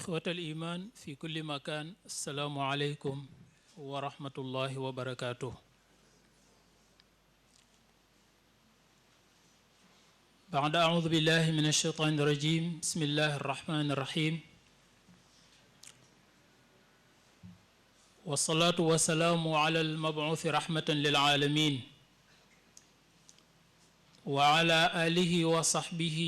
إخوة الإيمان في كل مكان السلام عليكم ورحمة الله وبركاته. بعد أعوذ بالله من الشيطان الرجيم بسم الله الرحمن الرحيم والصلاة والسلام على المبعوث رحمة للعالمين وعلى آله وصحبه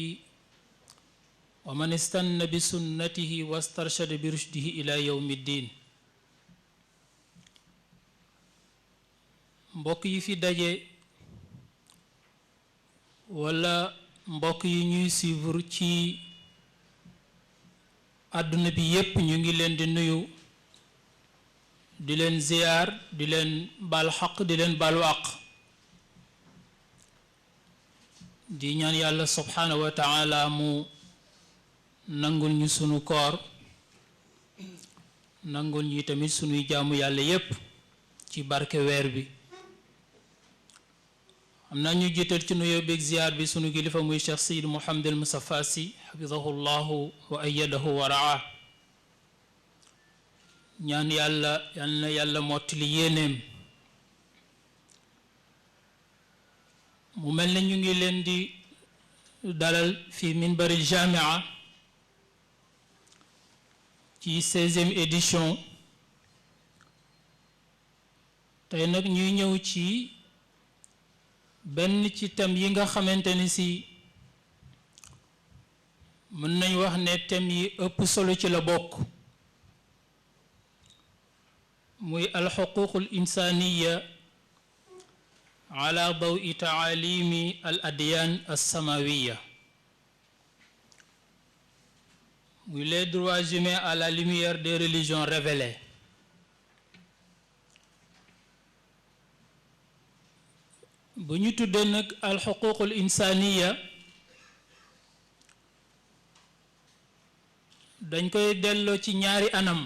ومن استنى بسنته واسترشد برشده إلى يوم الدين. mbokk yi fi daje wala mbokk yi ñuy suivre ci àdduna bi yépp ñu ngi leen di nuyu di leen ziyaar di leen baal xaq di leen baalu àq di ñaan yàlla subhaanahu wa taala mu nangul ñu sunu koor nangul ñi tamit sunuy jaamu yàlla yépp ci barke weer bi. am na ñu jiital ci nuyoo beeg ziyaar bi sunu kilifa muy Cheikh Seydi Mouhamadul Moustapha Sy xafidahu llahu wa ayyadahu wa raa ñaan yàlla yal na yàlla mottali yéeneem. mu mel ne ñu ngi leen di dalal fi minbaril jamia ci 16e édition tey nag ñuy ñëw ci benn ci thème yi nga xamante ni si mën nañ wax ne thème yi ëpp solo ci la bokk muy alxuququl insaniya ala dawi taalimi al adyan alsamawiya muy les droits humains à la lumière des religions révélées. bu ñu tuddee nag alxuququl insaniya dañ koy delloo ci ñaari anam.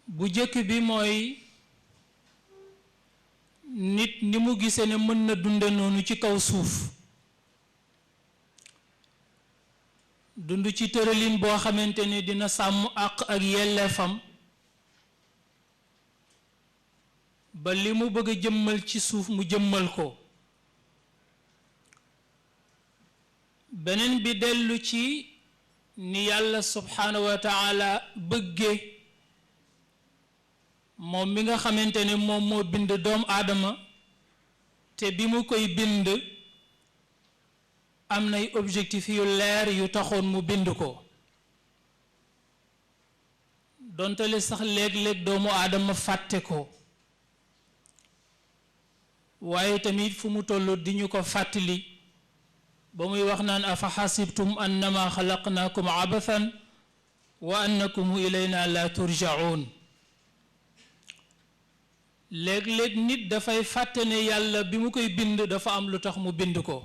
bu jëkk bi mooy nit ni mu gisee ne mën na dunde noonu ci kaw suuf dund ci tëralin boo xamante ne dina sàmm àq ak yelleefam ba li mu bëgg a jëmmal ci suuf mu jëmmal ko. beneen bi dellu ci ni yàlla subhaanahu wa taala bëgge moom mi nga xamante ne moom moo bind doomu aadama te bi mu koy bind am nay objectif yu leer yu taxoon mu bind ko donte le sax léeg-léeg doomu aadama fàtte ko waaye tamit fu mu toll di ñu ko fàttali ba muy wax naan afa xasibtum annama xalaqnaakum abathan wa annakum ilayna la turjaun. léeg-léeg nit dafay fàtte ne yàlla bi mu koy bind dafa am lu tax mu bind ko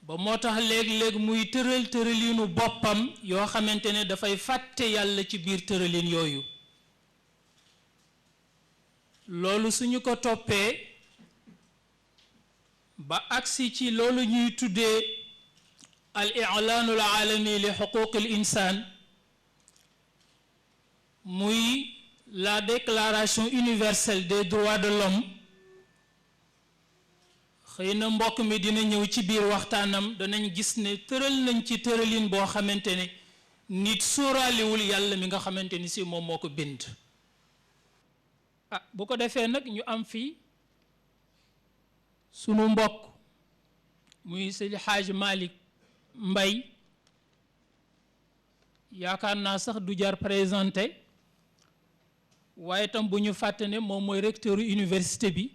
ba moo tax léeg-léeg muy tëralinu boppam yoo xamante ne dafay fàtte yàlla ci biir tëralin yooyu. loolu suñu ko toppee ba agsi ci loolu ñuy tuddee al i'laanul aalami li xuquqil insaan muy la déclaration universelle des droits de l'homme. xëy na mbokk mi dina ñëw ci biir waxtaanam danañ gis ne tëral nañ ci tëralin boo xamante ne nit sóoraaliwul yàlla mi nga xamante ni si moom moo ko bind. bu ko defee nag ñu am fii sunu mbokk muy Seydi Hadj Malick Mbaye yaakaar naa sax du jar présenté waaye tam bu ñu fàtte ne moom mooy recteur université bi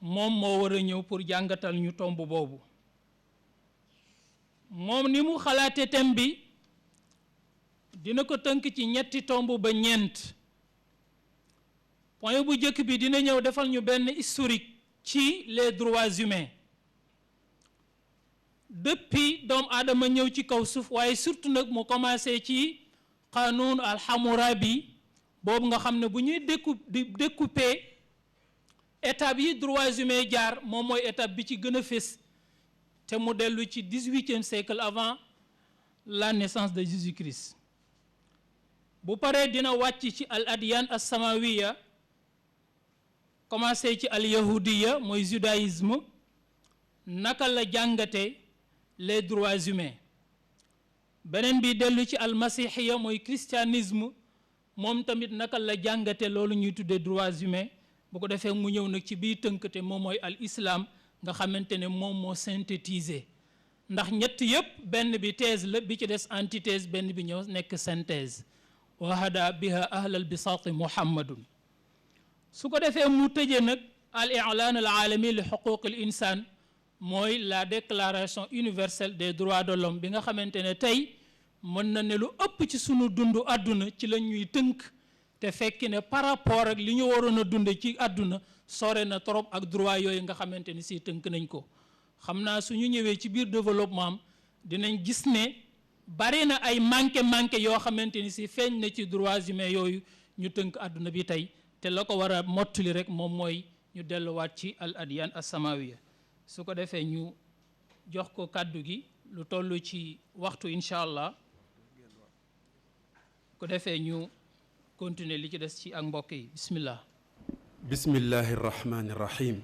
moom moo war a ñëw pour jàngatal ñu tomb boobu. moom ni mu xalaate thème bi dina ko tënk ci ñetti tomb ba ñeent. point bu njëkk bi dina ñëw defal ñu benn historique ci les droits humains depuis doomu aadama ñëw ci kaw suuf waaye surtout nag mu commencé ci qanun al Hammurabi boobu nga xam ne bu ñuy découper étape yi droits humains jaar moom mooy étape bi ci gën a fés te mu dellu ci 18e siècle avant la naissance de Jésus-Christ. bu paree dina wàcc ci al adyan as samawiya commencé ci al yahudiya mooy judaïsme naka la jàngate les droits humains. beneen bi dellu ci al masihiya mooy christianisme moom tamit naka la jàngate loolu ñuy tuddee droits humains. bu ko defee mu ñëw nag ci biir tënk te moom mooy al islam nga xamante ne moom moo synthétisé ndax ñett yëpp benn bi thèse la bi ci des antithèse benn bi ñëw nekk synthèse wa hada biha ahlal bisaati muhammadun. su ko defee mu tëjee nag al i'lan al alami li xuquq al insan mooy la déclaration universelle des droits de l'homme bi nga xamante ne tey mën na ne lu ëpp ci sunu dundu àdduna ci la ñuy tënk te fekki ne par rapport ak li ñu waroon a dund ci àdduna sore na trop ak droit yooyu nga xamante ni si tënk nañ ko. xam naa su ñu ñëwee ci biir développement am dinañ gis ne bari na ay manqué yoo xamante ni si feeñ na ci droits humains yooyu ñu tënk àdduna bi tey te la ko war a mottali rek moom mooy ñu delluwaat ci al adyan as samawiya. su ko defee ñu jox ko kàddu gi lu toll ci waxtu incha allah ko defee ñu continuer li ci des ci ak mbokk yi bismillah. bismillahi rahmani rahim.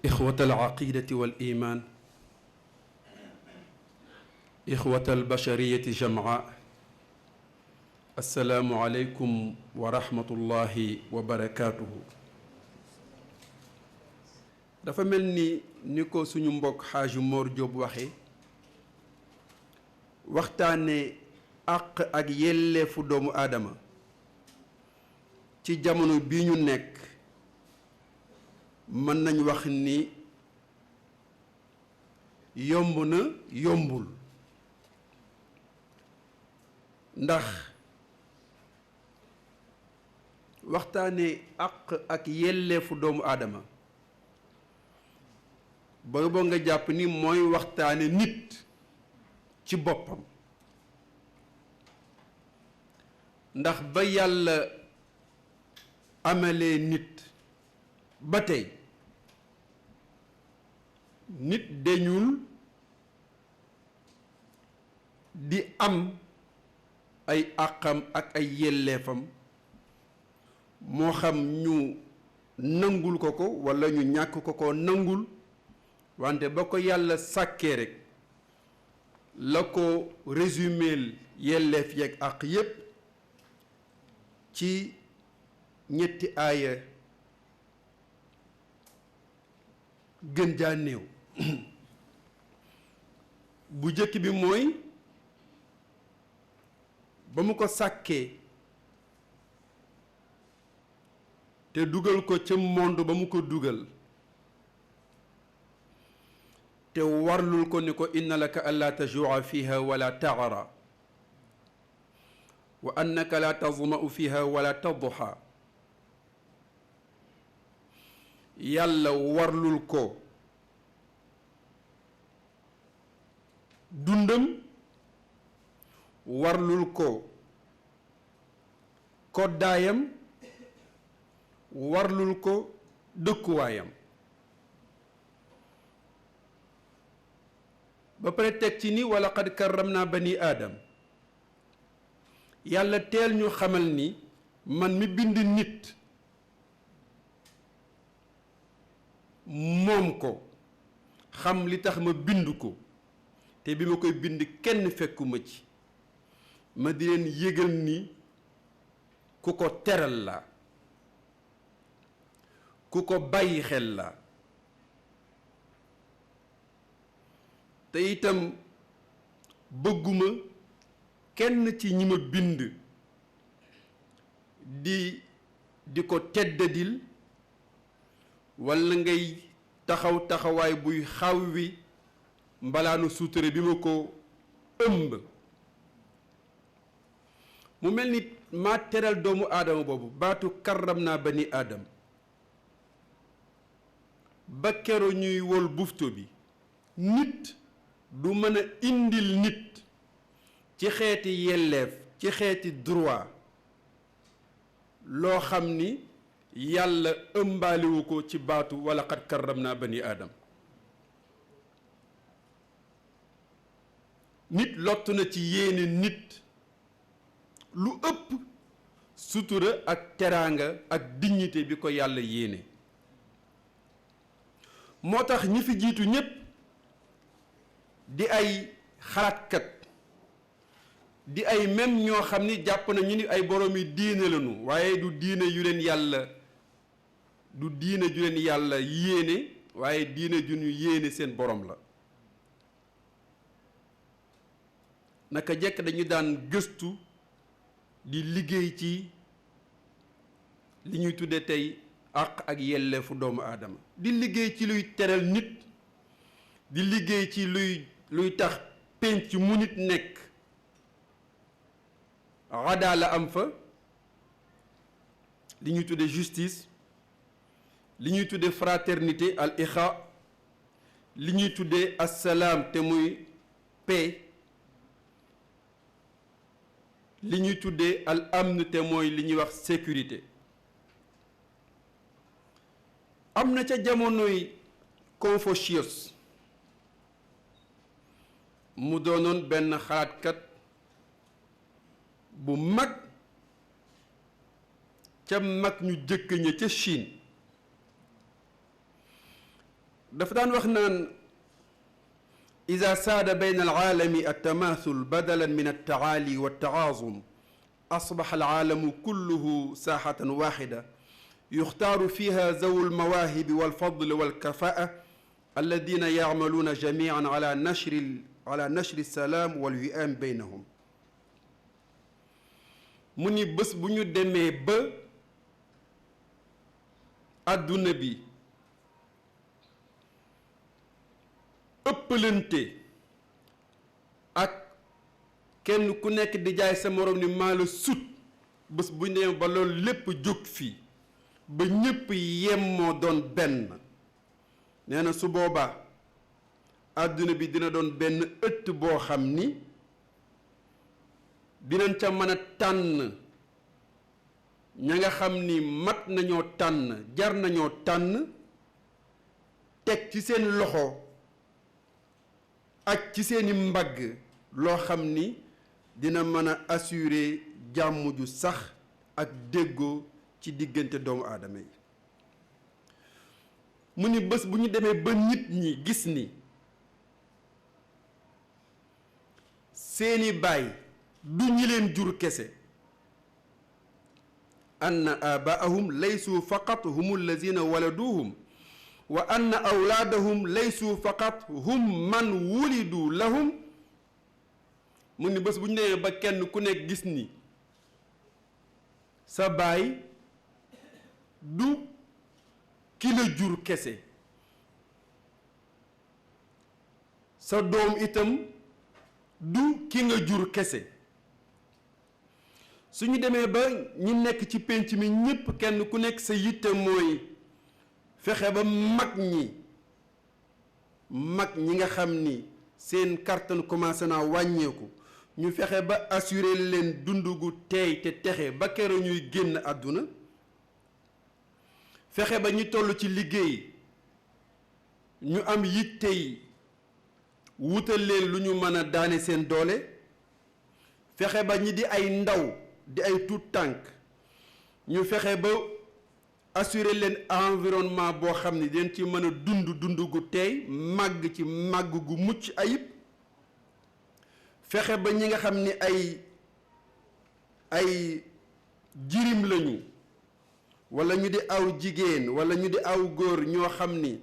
ixwata alaqidati wal iman, ixwata albashariyati jamaa, assalaamu aleykum wa rahmatullahi wa barakaatuhu. dafa mel ni ko suñu mbokk xaaju Mor Diop waxe waxtaane àq ak yelleefu doomu aadama ci jamono bi ñu nekk mën nañ wax ni yomb na yombul ndax waxtaane àq ak yelleefu doomu aadama boobu nga jàpp ni mooy waxtaane nit ci boppam ndax ba yàlla amalee nit ba tey nit dañul di am ay àqam ak ay yelleefam moo xam ñu nangul ko ko walla ñu ñàkk ko ko nangul wante ba ko yàlla sàkkee rek la ko résumeel yelleef yeeg àq yépp ci ñetti aaya gën jaa néew bu jëkk bi mooy ba mu ko sàkkee te dugal ko ca monde ba mu ko dugal te warlul ko ni ko inna laka allaa tajua fiha wala taara wa annaka la tazma'u fiha wala tadha yàlla warlul ko dundam warlul ko koddaayam warlul ko dëkkuwaayam ba pare teg ci ni wala qad karramna bani aadam yàlla teel ñu xamal ni man mi bind nit moom ko xam li tax ma bind ko te bi ma koy bind kenn fekkuma ci ma di leen yëgal ni ku ko teral la ku ko bàyyi xel la te itam bëgguma kenn ci ñi ma bind di ko teddadil walla ngay taxawaay buy xaw wi mbalaanu suuture bi ma ko ëmb mu mel ni maa teral doomu aadama boobu baatu karram naa bani aadam ba kero ñuy wol bufto bi nit du mën a indil nit ci xeeti yelleef ci xeeti droit loo xam ni yàlla ëmbaaliwu ko ci baatu wala qad karramna bani aadam. nit lott na ci yéene nit lu ëpp sutura ak teraanga ak dignité bi ko yàlla yéene. moo tax ñi fi jiitu ñépp di ay xalaatkat di ay même ñoo xam ni jàpp na ñu ni ay borom yi diine lañu waaye du diine yu leen yàlla yéene waaye diine ju ñu yéene seen borom la. naka jekk dañu daan gëstu di liggéey ci li ñuy tudde tey àq ak yelleefu doomu aadama di liggéey ci luy teral nit di liggéey ci luy tax penc mu nit nekk adaala am fa li ñuy tudde justice li ñuy tudde fraternité al ixa li ñuy tudde assalaam te muy paix li ñuy tuddee al amn te mooy li ñuy wax sécurité. am na ca jamonoy Confucius mu doonoon benn xalaatkat bu mag ca mag ñu jëkk ña ca Chine dafa daan wax naan إذا ساد بين العالم التماثل بدلا من التعالي والتعاظم أصبح العالم كله ساحة واحدة يختار فيها ذو المواهب والفضل والكفاءة الذين يعملون جميعا على نشر السلام والوئام بينهم. mu ni bés bu ñu demee ba àdduna bi ëppalante ak kenn ku nekk di jaay sa morom ni maa la sut bés bu ñu demee ba loolu lépp jóg fii ba ñépp yemmoo doon benn nee na su boobaa àdduna bi dina doon benn ëtt boo xam ni dinañ ca mën a tànn ña nga xam ni mat nañoo tànn jar nañoo tànn teg ci seen loxo ak ci seeni mbagg loo xam ni dina mën a assurer jàmm ju sax ak déggoo ci diggante doomu aadama yi. mu ni bés bu ñu demee ba nit ñi gis ni seeni baay du ñi leen jur kese anna abaahum laysu faqat hum allazina waladuhum wa anna awlaadahum laysu faqat hum man wulidu lahum. mu ni bés bu ñu demee ba kenn ku nekk gis ni sa baay du ki la jur kese sa doom itam du ki nga jur kese su ñu demee ba ñi nekk ci pénc mi ñépp kenn ku nekk sa yitte mooy fexe ba mag ñi nga xam ni seen kàttan commencé naa wàññeeku ñu fexe ba assurer leen dund gu teey te texe ba keroog ñuy génn àdduna fexe ba ñu toll ci liggéey ñu am yittey wutal leen lu ñu mën a daane seen doole fexe ba ñi di ay ndaw di ay tuut tànk ñu fexe ba assurer leen environnement boo xam ni den ci mën a dund gu teey màgg ci màgg gu mucc ayib fexe ba ñi nga xam ni ay jirim lañu wala ñu di aw jigéen wala ñu di aw góor ñoo xam ni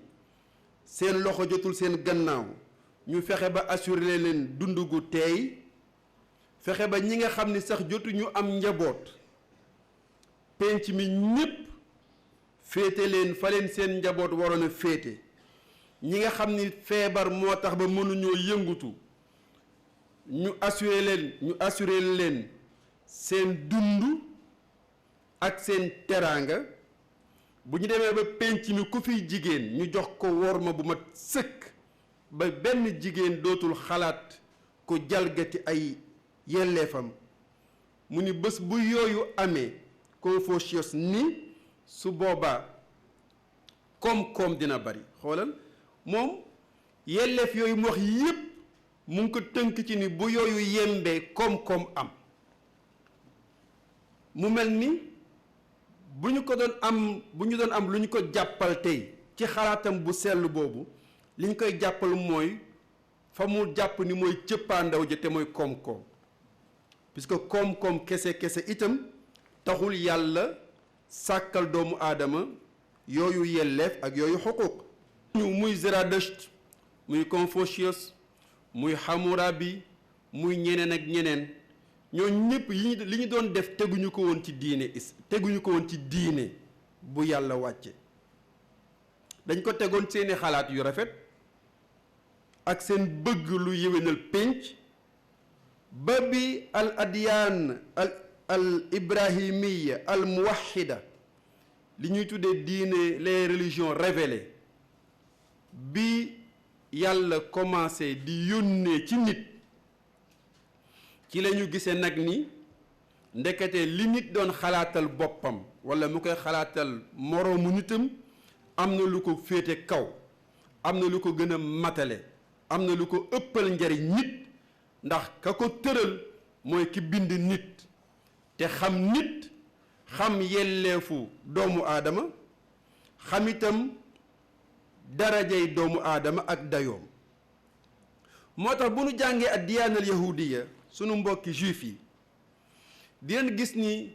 seen loxo jotul seen gannaaw ñu fexe ba assurer leen dund gu teey fexe ba ñi nga xam ni sax jotuñu am njaboot penc mi ñépp féete leen fa leen seen njaboot waroon a féete ñi nga xam ni feebar moo tax ba mënuñoo yëngutu ñu assurer leen seen dund ak seen teraanga bu ñu demee ba penc mi ku fiy jigéen ñu jox ko worma bu mat sëkk ba benn jigéen dootul xalaat ko jalgati ay yelleefam mu ni bés bu yooyu amee Confucius ni su boobaa koom-koom dina bari xoolal moom yelleef yooyu mu wax yépp mu ngi ko tënk ci ni bu yooyu yembee koom-koom am mu mel ni bu ñu doon am lu ñu ko jàppal tey ci xalaatam bu sell boobu li ñu koy jàppal mooy fa mu jàpp ni mooy cëppaandaw ja te mooy koom-koom puisque koom-koom kese itam taxul yàlla sàkkal doomu aadama yooyu yelleef ak yooyu xuquuq ñu muy Zaradusht muy Confucius muy Hammurabi muy ñeneen ak ñeneen ñoo ñëpp li ñu doon def teguñu ko woon ci diine bu yàlla wàcce dañ ko tegoon seeni xalaat yu rafet ak seen bëgg lu yéwénal pénc ba bi al adyaan al ibrahimiya al muwahida li ñuy tuddee diine les religions révélées bi yàlla commencé di yónnee ci nit ci la ñu gisee nag ni ndekete li nit doon xalaatal boppam walla mu koy xalaatal moroomu nitam am na lu ko féete kaw am na lu ko gën a matale am na lu ko ëppal njariñ nit ndax ka ko tëral mooy ki bind nit te xam nit xam yelleefu doomu aadama xam itam darajay doomu aadama ak dayoom moo tax bu nu jàngee ak diyaanal yahudiya sunu mbokki juif yi dinañ gis ni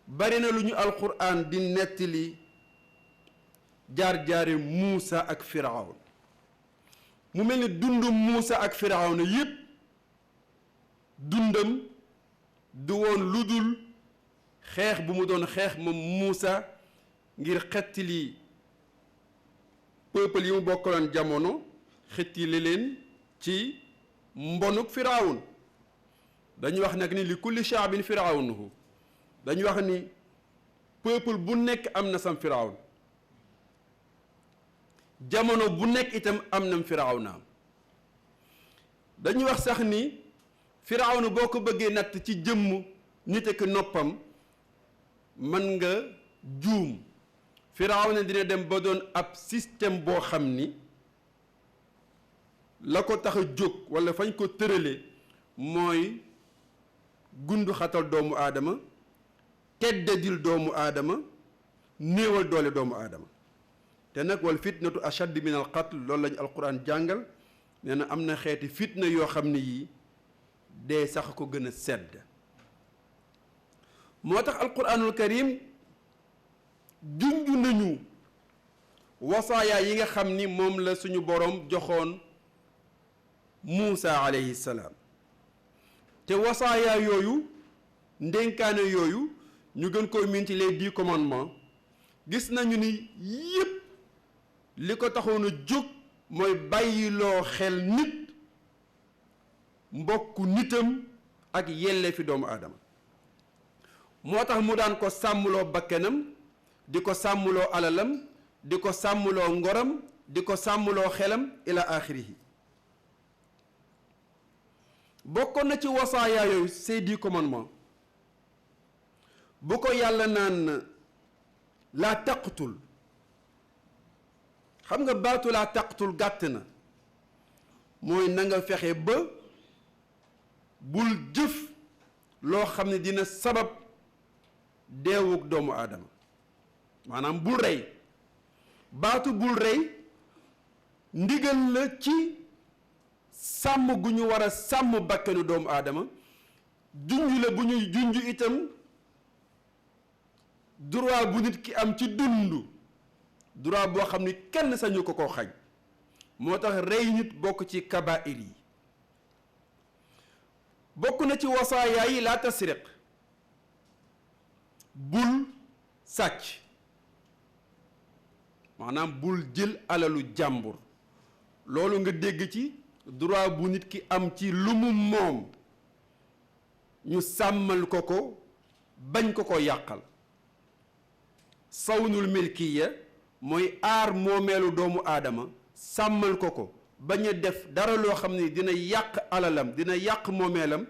bari na lu ñu alquran di nettali jaar-jaari Muusa ak Firawn mu mel ni dundum Muusa ak Firawn yépp dundam du woon lu dul xeex bu mu doon xeex moom Muusa ngir xettali peuple yi mu bokkaloon jamono xettali leen ci mbonuk Firawn dañu wax nag ni li kulli shaabin firawnuhu dañu wax ni peuple bu nekk am na sam Firawn jamono bu nekk itam am nam Firawnaam dañuy wax sax ni Firawna boo ko bëggee natt ci jëmm nit ak noppam mën nga juum Firawna dina dem ba doon ab système boo xam ni la ko tax a jóg walla fañ ko tërale mooy gundu xatal doomu aadama teddadil doomu aadama néewal doole doomu aadama te nag wal fitnatu ashad min al qatl loolu lañu alquran jàngal nee na am na xeeti fitna yoo xam ne yii dee sax ko gën a sedd moo tax alquranul karim junj nañu wasaaya yi nga xam ni moom la suñu boroom joxoon Muusa alayhi salaam te wasaaya yooyu ndénkaane yooyu ñu gën koy miin ci les 10 commandements gis nañu ni yépp li ko taxoon a jóg mooy bàyyiloo xel nit mbokku nitam ak yelleefi doomu aadama moo tax mu daan ko sàmmloo bakkanam di ko sàmmloo alalam di ko sàmmloo ngoram di ko sàmmloo xelam ila axirihi bokkoon na ci wasaaya yooyu ces 10 commandements bu ko yàlla naan laa taqtul xam nga baatu laa taqtul gàtt na mooy na nga fexe ba bul jëf loo xam ne dina sabab deewug doomu aadama maanaam bul rey baatu bul rey ndigal la ci sàmm gu ñu war a sàmm bakkanu doomu aadama junj la bu ñuy junj itam droit bu nit ki am ci dund droit boo xam ni kenn sañu ko koo xañ moo tax rey nit bokk ci kabaa'ir yi bokk na ci wasaaya yi laa tasriq bul sàcc maanaam bul jël alalu jàmbur loolu nga dégg ci droit bu nit ki am ci lu mu moom ñu sàmmal ko ko bañ ko ko yàqal sawnul milkiya mooy aar moomeelu doomu aadama sàmmal ko ko bañ a def dara loo xam ne dina yàq alalam dina yàq moomeelam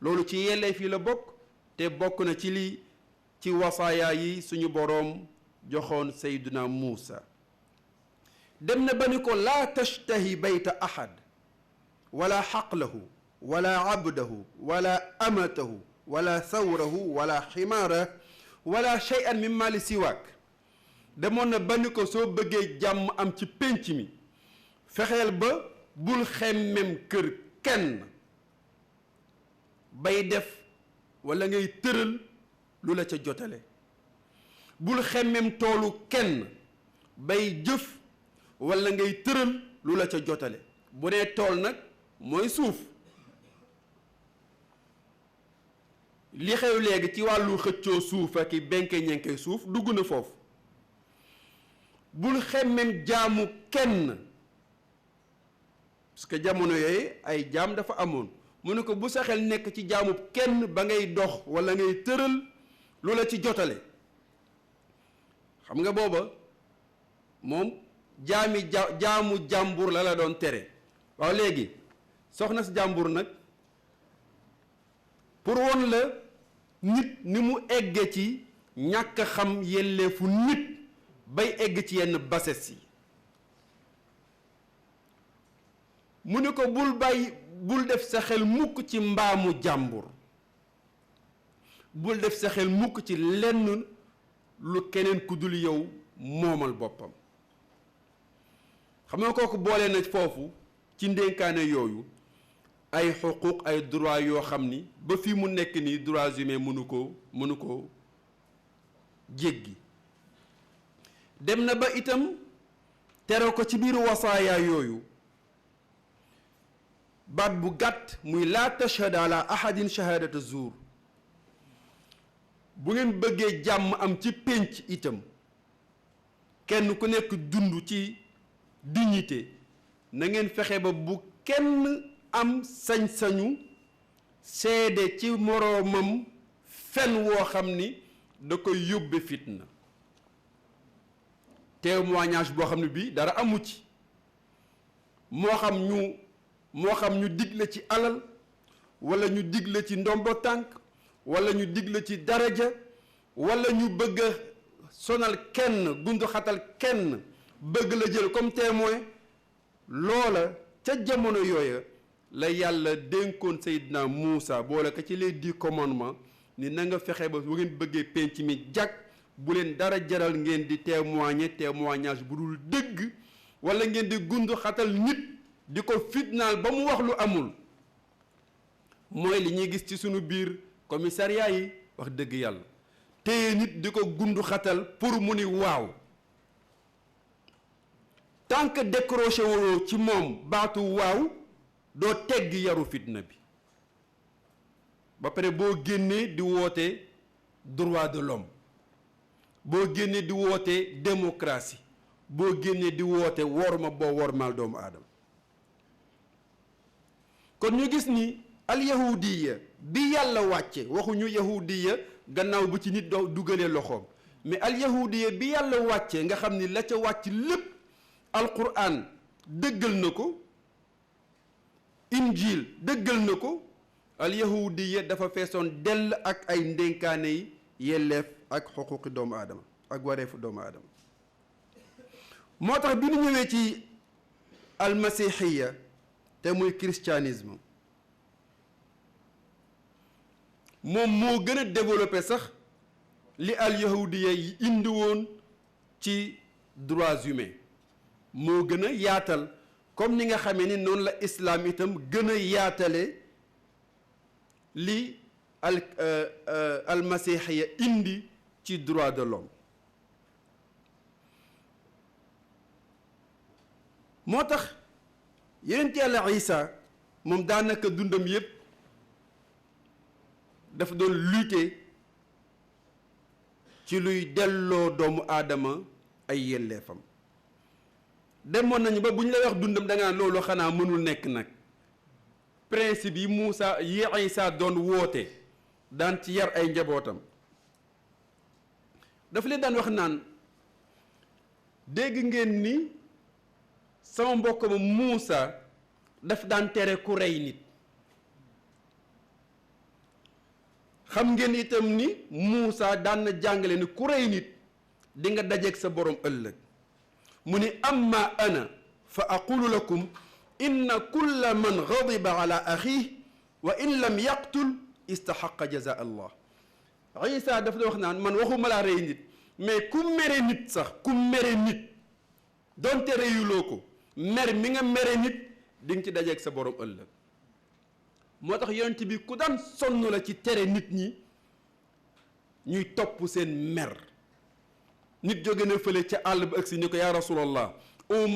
loolu ci yelleef yi la bokk te bokk na ci ci wasaaya yi suñu boroom joxoon Seydina Muusa dem na ba ni ko laa tashtahi bayta ahad wala xaqlahu wala abdahu wala amatahu wala thawrahu wala ximaara wala shay'an min maali siwaak demoon na ba ni ko soo bëggee jàmm am ci pénc mi fexeel ba bul xemmem kër kenn bay def wala ngay tëral lu la ca jotale bul xemmem toolu kenn bay jëf wala ngay tëral lu la ca jotale bu nee tool nag mooy suuf li xew léegi ci wàllu xëccoo suuf ak i benke ñenke suuf dugg na foofu bul xemmem jaamu kenn parce que jamono yooyu ay jaam dafa amoon mu ne ko bu sa xel nekk ci jaamu kenn ba ngay dox wala ngay tëral lu la ci jotale xam nga booba moom jaamu jàmbur la doon tere waaw léegi soxna si jàmbur nag pour won la nit ni mu egge ci ñàkk xam yelleefu nit bay egg ci yenn bases yi mu ne ko bul def sa xel mukk ci mbaamu jàmbur bul def sa xel mukk ci lenn lu keneen ku dul yow moomal boppam xam nga kooku boole na foofu ci ndénkaane yooyu ay xuquuq ay droit yoo xam ni ba fii mu nekk nii droits humains mënu ko jéggi dem na ba itam tere ko ci biir wasaaya yooyu baat bu gàtt muy laa tashhad ala ahadin shahadata zuur bu ngeen bëggee jàmm am ci pénc itam kenn ku nekk dund ci dignité na ngeen fexe ba bu kenn am sañ-sañu seede ci moroomam fen woo xam ni da koy yóbbe fitna témoignage boo xam ne bii dara amu ci moo xam ñu dig la ci alal wala ñu dig la ci ndombo tànk wala ñu dig la ci daraja wala ñu bëgg a sonal kenn gundu xatal kenn bëgg la jël comme témoin loola ca jamono yooya la yàlla dénkoon Seydina Muusa boole ko ci les 10 commandements ni na nga fexe ba bu ngeen bëggee penc mi jag bu leen dara jaral ngeen di témoignage bu dul dëgg wala ngeen di gundu xatal nit di ko fitnaal ba mu wax lu amul mooy li ñuy gis ci sunu biir commissariat yi wax dëgg yàlla téye nit di ko gundu xatal pour mu ni waaw tant que décroché woo ci moom baatu waaw doo tegg yaru fitna bi ba pare boo génnee di woote droit de l'homme boo génnee di woote démocratie boo génnee di woote worma boo wormaal doomu aadama kon ñu gis ni al yahudiya bi yàlla wàcce waxuñu yahudiya gannaaw bu ci nit doo dugalee loxoom mais al yahudiya bi yàlla wàcce nga xam ni la ca wàcc lépp alquran dëggal na ko injil dëggal na ko al yahudiya dafa feesoon dell ak ay ndénkaane yi yelleef ak xuquqi doomu aadama ak wareefu doomu aadama moo tax bi ñu ñëwee ci almasihiya te muy christianisme moom moo gën a développé sax li al yahudiya yi indi woon ci droits humains moo gën a yaatal comme ni nga xamee ni noonu la islam itam gën a yaatale li almasihiya indi ci droit de l'homme moo tax yonent yàlla Isa moom daanaka dundam yépp dafa doon lutter ci luy delloo doomu aadama ay yelleefam demoon nañu ba bu ñu lay wax dundam da nga loolu xanaa mënul nekk nag principe yi Isa doon woote daan ci yar ay njabootam dafa leen daan wax naan dégg ngeen ni sama mbokk ma Muusa daf daan tere ku rey nit xam ngeen itam ni Muusa daan na jàngale ni ku rey nit di nga dajeeg sa borom ëllëg mu ni amma ana fa aqulu lakum inna kulla man ghadiba ala axiih wa in lam yaqtul istaxaqa jaza allah. Isa daf la wax naan man waxuma laa rey nit mais ku mere nit sax ku mere nit donte reyuloo ko mer mi nga mere nit di nga ci dajeeg sa borom ëllëg. moo tax yonent bi ku daan sonn la ci tere nit ñi ñuy topp seen mer. nit jóge na fële ca àll ba agsi ni ko yaa rasulallah oo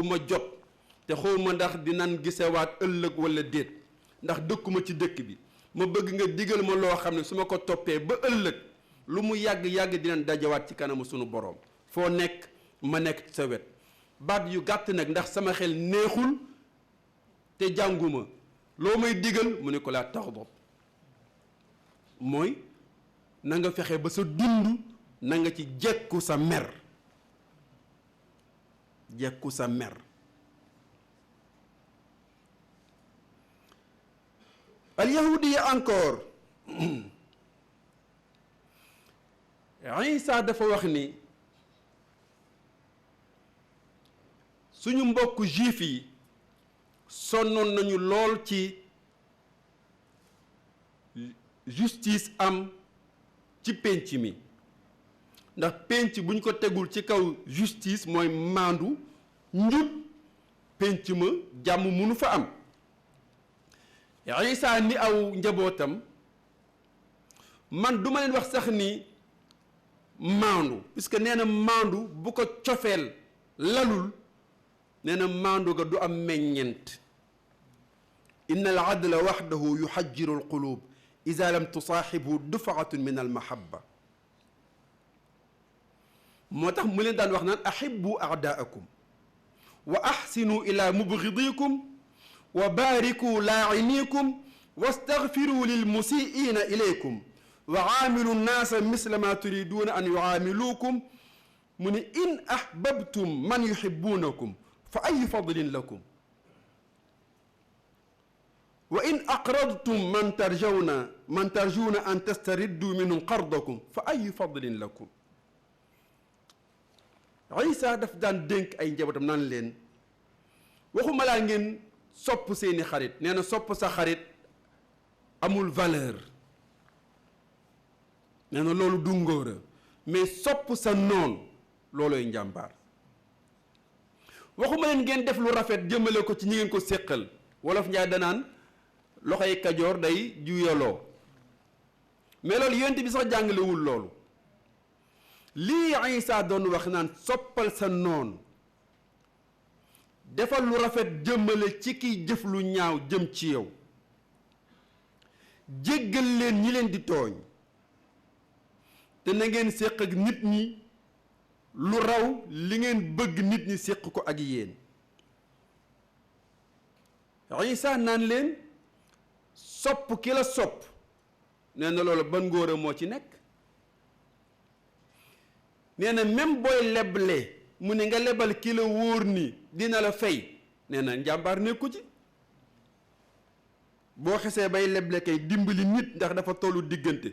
ma jot te xawma ndax dinañ gisewaat ëllëg wala déet ndax dëkkuma ci dëkk bi ma bëgg nga digal ma loo xam ne su ma ko toppee ba ëllëg lu mu yàgg-yàgg dinañ dajawaat ci kanamu sunu boroom foo nekk ma nekk sa wet. baat yu gàtt nag ndax sama xel neexul te jànguma loo may digal mu ne ko laa taxdab mooy na nga fexe ba sa dund na nga ci jekku sa mer jekku sa mer. al yahudiya encore Isa dafa wax ni suñu mbokk juif yi sonnoon nañu lool ci justice am ci pénc mi ndax pénc buñ ko tegul ci kaw justice mooy maandu njub pénc ma jàmm munu fa am. Isa ni aw njabootam man duma leen wax sax ni maandu puisque nee na maandu bu ko cofeel lalul nee na maandu ga du am meññent. inna al adla waxdahu yuxajjiru al qulub ida lam tusaaxibhu dufaatun min al mahabba. moo tax mu leen daan wax naan ahibbu aadaakum wa axsinu ila mubgidikum wa baariku laa'inikum wastaghfiru lil musiiina ilaykum wa aamilu nnaasa misla ma turiduuna an yuaamiluukum mu ni in ahbabtum man yuhibbuunakum fa ayu fadlin lakum wa in aqradtum man tarjuuna an tastariddu minhum qardakum fa ayu fadlin lakum. Isa daf daan dénk ay njabootam naan leen waxuma laa ngeen sopp seeni xarit nee na sopp sa xarit amul valeur nee na loolu du ngóora mais sopp sa noon loolooy njàmbaar. waxuma leen ngeen def lu rafet jëmale ko ci ñi ngeen ko séqal wolof njaay danaan loxoy kajoor day juyaloo mais loolu yonent bi sax jàngalewul loolu. lii Isa doon wax naan soppal sa noon defal lu rafet jëmmale ci kiy jëf lu ñaaw jëm ci yow jéggal leen ñi leen di tooñ te na ngeen séq ak nit ñi lu raw li ngeen bëgg nit ñi séq ko ak yéen. Isa naan leen sopp ki la sopp nee na loolu ban ngóora moo ci nekk. nee na même booy leble mu ne nga lebal ki la wóor ni dina la fay nee na njàmbaar nekku ci. boo xesee bay leble kay dimbali nit ndax dafa tollu diggante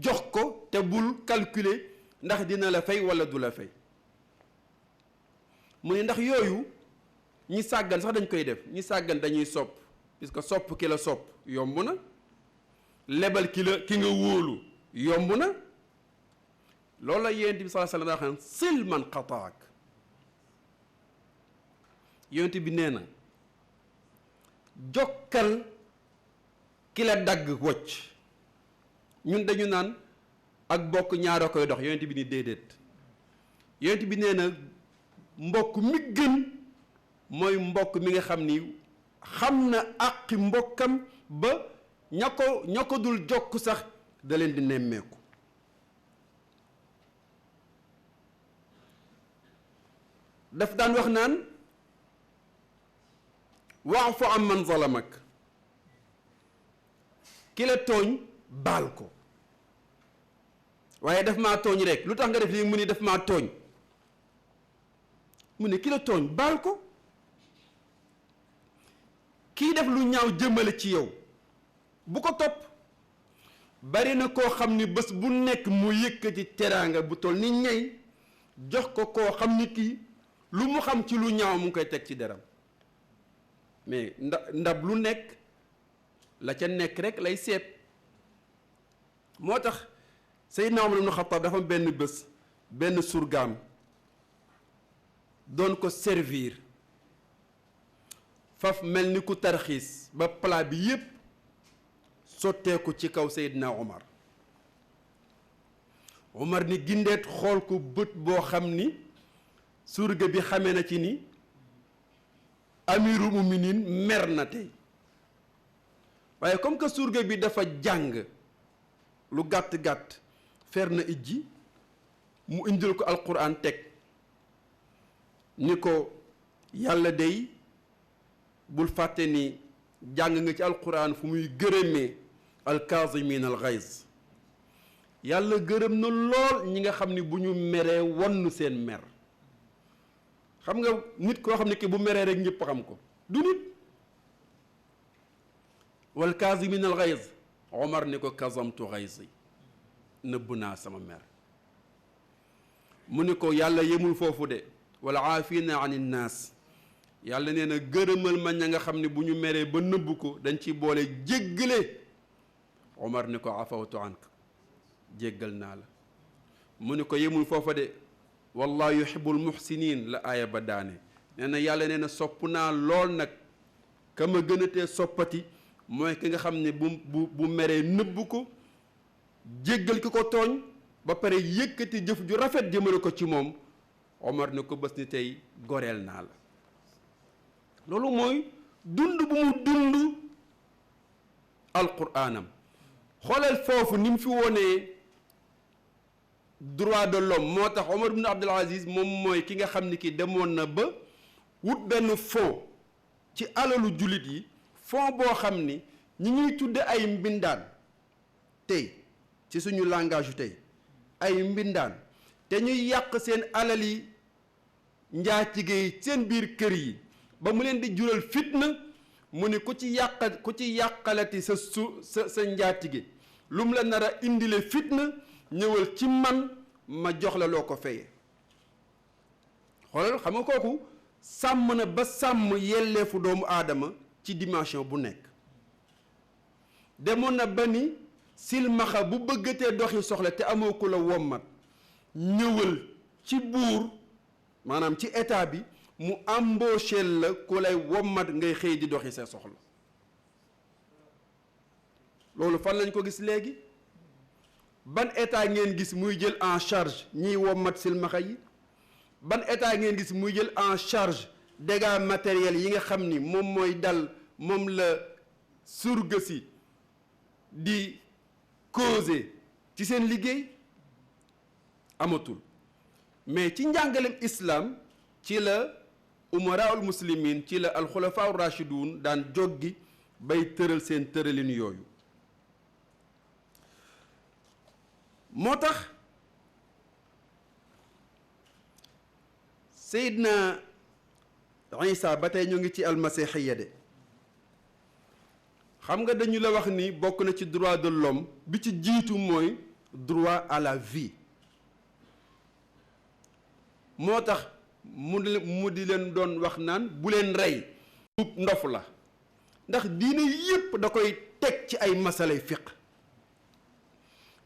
jox ko te bul calculer ndax dina la fay walla du la fay. mu ne ndax yooyu ñi sàggan sax dañ koy def ñi sàggan dañuy sopp puisque sopp ki la sopp yomb na lebal ki nga wóolu yomb na. loolu la yonent bi sallallahu alayhi wa sallam sil man qataak yonent bi nee na jokkal ki la dagg wocc ñun dañu naan ak bokk ñaara koy dox yonent bi ni déedéet yonent bi nee na mbokk mi gën mooy mbokk mi nga xam ni xam na àqi mbokkam ba ña ko dul jokk sax da leen di nemmeeku. daf daan wax naan wa'fu an man zalamak ki la tooñ baal ko waaye daf maa tooñ rek lu tax nga def lii mu ni daf maa tooñ mu ne ki la tooñ baal ko kii def lu ñaaw jëmale ci yow bu ko topp bari na koo xam ni bés bu nekk mu yëkkati teraanga bu toll ni ñey jox ko koo xam ni kii lu mu xam ci lu ñaaw mu ngi koy teg ci deram mais ndab lu nekk la ca nekk rek lay seet. moo tax Seydina Umar ibn Xattaab dafa benn bés benn surgaam doon ko servir faf mel ni ku tarxiis ba plat bi yépp sotteeku ci kaw Seydina Umar. Umar ni gindeet xool ko bët boo xam ni surga bi xamee na ci ni amirul muminin mer na tey waaye comme que surga bi dafa jàng lu gàtt-gàtt fer na ijji mu indil ko alquran teg ni ko yàlla dey bul fàtte ni jàng nga ci alquran fu muy gërëmee alkaasimin alxays yàlla gërëm na lool ñi nga xam ni bu ñu meree wonnu seen mer xam nga nit koo xam ne ki bu meree rek ñëpp xam ko du nit wal kaasimin al xays Omar ni ko kazamtu xaysi nëbb naa sama mer mu ni ko yàlla yemul foofu de wala aafina an innaas yàlla nee na gërëmal ma ña nga xam ne bu ñu meree ba nëbb ko dañ ci boole jéggale Omar ni ko afawtu ank jéggal naa la mu ni ko yemul foofa de wallahu yuhibbul muhsinin la aaya ba daane nee na yàlla nee na sopp naa lool nag ka ma gën a tee soppati mooy ki nga xam ne bu meree nëbb ko jéggal ki ko tooñ ba pare yëkkati jëf ju rafet jëmale ko ci moom Omar ne ko bés ni tey goreel naa la loolu mooy dund bu mu dund alquraanam xoolal foofu ni mu fi wonee droit de l'homme moo tax Omar ibn Abdul Aziz moom mooy ki nga xam ni ki demoon na ba wut benn fonds ci alalu jullit yi fonds boo xam ni ñi ñuy tudde ay mbindaan tey ci suñu langage yu tey ay mbindaan te ñuy yàq seen alal yi njaatige yi seen biir kër yi ba mu leen di jural fitna mu ni ku ci yàqalati sa njaatige lu mu la nar a indile fitna ñëwal ci man ma jox la loo ko fayee xoolal xam nga kooku sàmm na ba sàmm yelleefu doomu aadama ci dimension bu nekk demoon na ba ni silmaxa bu bëggatee doxi soxla te amoo ku la wommat ñëwal ci buur maanaam ci état bi mu embauché la ku lay wommat ngay xëy di doxi sa soxla loolu fan lañ ko gis léegi ban état ngeen gis muy jël en charge ñiy wommat silmaxa yi ban état ngeen gis muy jël en charge dégâts matériels yi nga xam ni moom mooy dal moom la surga si di causer ci seen liggéey amatul mais ci njàngalem islam ci la umaraul muslimin ci la alxulafaa rachidun daan joggi bay tëral seen tëralin yooyu moo tax Seydina Isa ba tey ñu ngi ci almasixiya de xam nga dañu la wax ni bokk na ci droit de l'homme bi ci jiitu mooy droit à la vie moo tax mu di leen doon wax naan bu leen rey ndof la ndax diine yépp da koy teg ci ay masalay fiq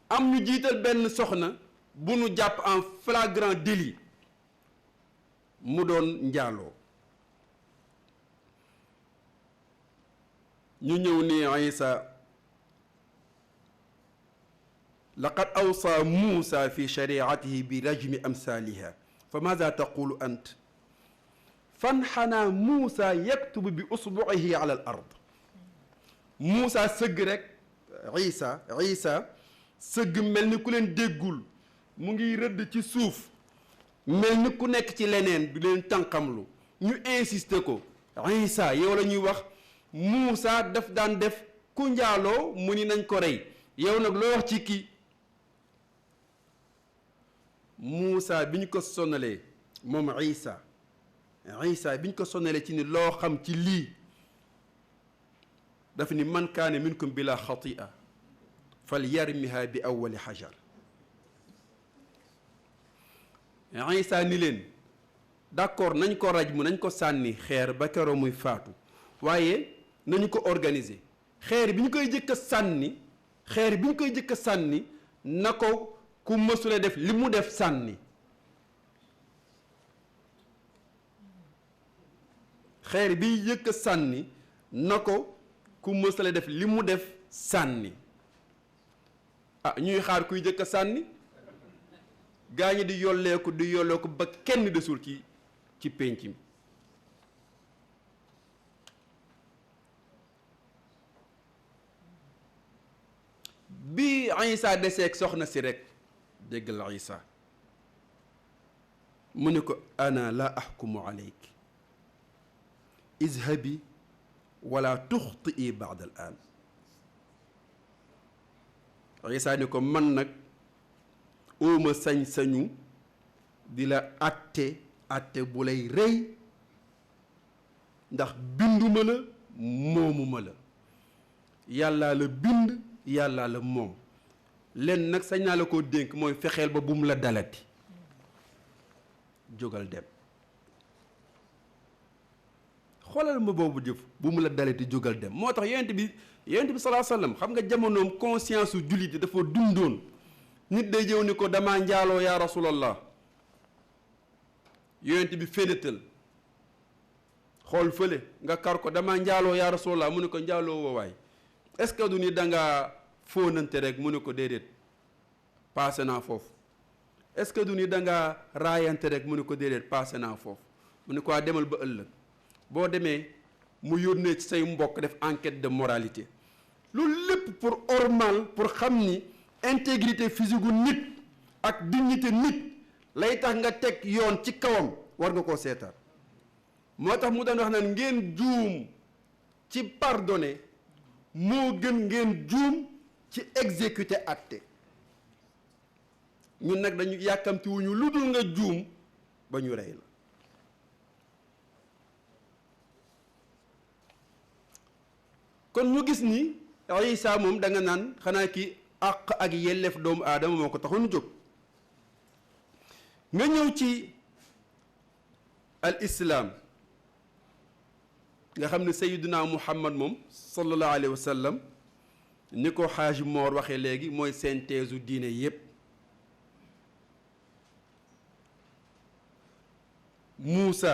am ñu jiital benn soxna bu nu jàpp en flagrant délit mu doon njaaloo ñu ñëw ni Isa laqad awsa Muusa fi shariatihi bi rajmi amsaliha fa maza taqulu ant fanxanaa Muusa yaktubu bi usbuihi ala al ard Muusa sëgg rek Isa sëgg mel ni ku leen déggul mu ngi rëdd ci suuf mel ni ku nekk ci leneen du leen tànqamlu ñu insister ko Isa yow la ñuy wax Muusa daf daan def ku njaaloo mu ni nañ ko rey yow nag loo wax ci kii Muusa bi ñu ko sonalee moom Isa bi ñu ko sonalee ci ni loo xam ci lii daf ni man kaane minkum bila xatia fal yarmiha bi awwali hajar Isa ni leen d'accord nañ ko raj mu nañ ko sànni xeer ba keroo muy faatu waaye nañu ko organiser xeer bi ñu koy jëkk a sànni na ko ku mësula def li mu def sànni xeer bi jëkk a sànni na ko ku mësula def li mu def sànni ñuy xaar kuy jëkk a sànni gaa ñi di yolleeku ba kenn desul ci pénc mi bi Isa deseeg soxna si rek déggal Isa mu ne ko ana la ahkumu aleyk izhabi wala tuxtii baad al an Isa ni ko man nag óoma sañ-sañu di la atte bu lay rëy ndax binduma la moomuma la yàllaa la bind yàllaa la moom len nag sañ naa la koo dénk mooy fexeel ba bu mu la dalati jógal dem xoolal ma boobu jëf bu mu la dalati jógal dem moo tax yonent bi sallallahu alayhi wasallam xam nga jamonoom conscience su jullit yi dafa dundoon nit day jëw ni ko damaa njaaloo yaa rasulallah yonent bi fénatal xool fële nga kar ko damaa njaaloo yaa rasulallah mu ne ko njaaloo woowaay est-ce que du ni dangaa fóonante rek mu ne ko déedéet passé naa foofu est-ce que du ni dangaa raayante rek mu ne ko déedéet passé naa foofu mu ne ko demal ba ëllëg boo demee mu yónnee ci say mbokk def enquête de moralité loolu lépp pour ormal pour xam ni intégrité physique gu nit ak dignité nit lay tax nga teg yoon ci kawam war nga koo seetaan moo tax mu daan wax naan ngeen juum ci pardonner moo gën ngeen juum ci exécuter acte ñun nag dañu yàkkamti wuñu lu dul nga juum ba ñu rey la kon ñu gis ni Isa moom da nga naan xanaa ki àq ak yelleef doomu aadama moo ko taxoon jóg nga ñëw ci al islaam nga xam ne sayyiduna muhammad moom sallallahu alayhi wa sallam ni ko xaaj moor waxee léegi mooy synthèse u diine yépp Muusa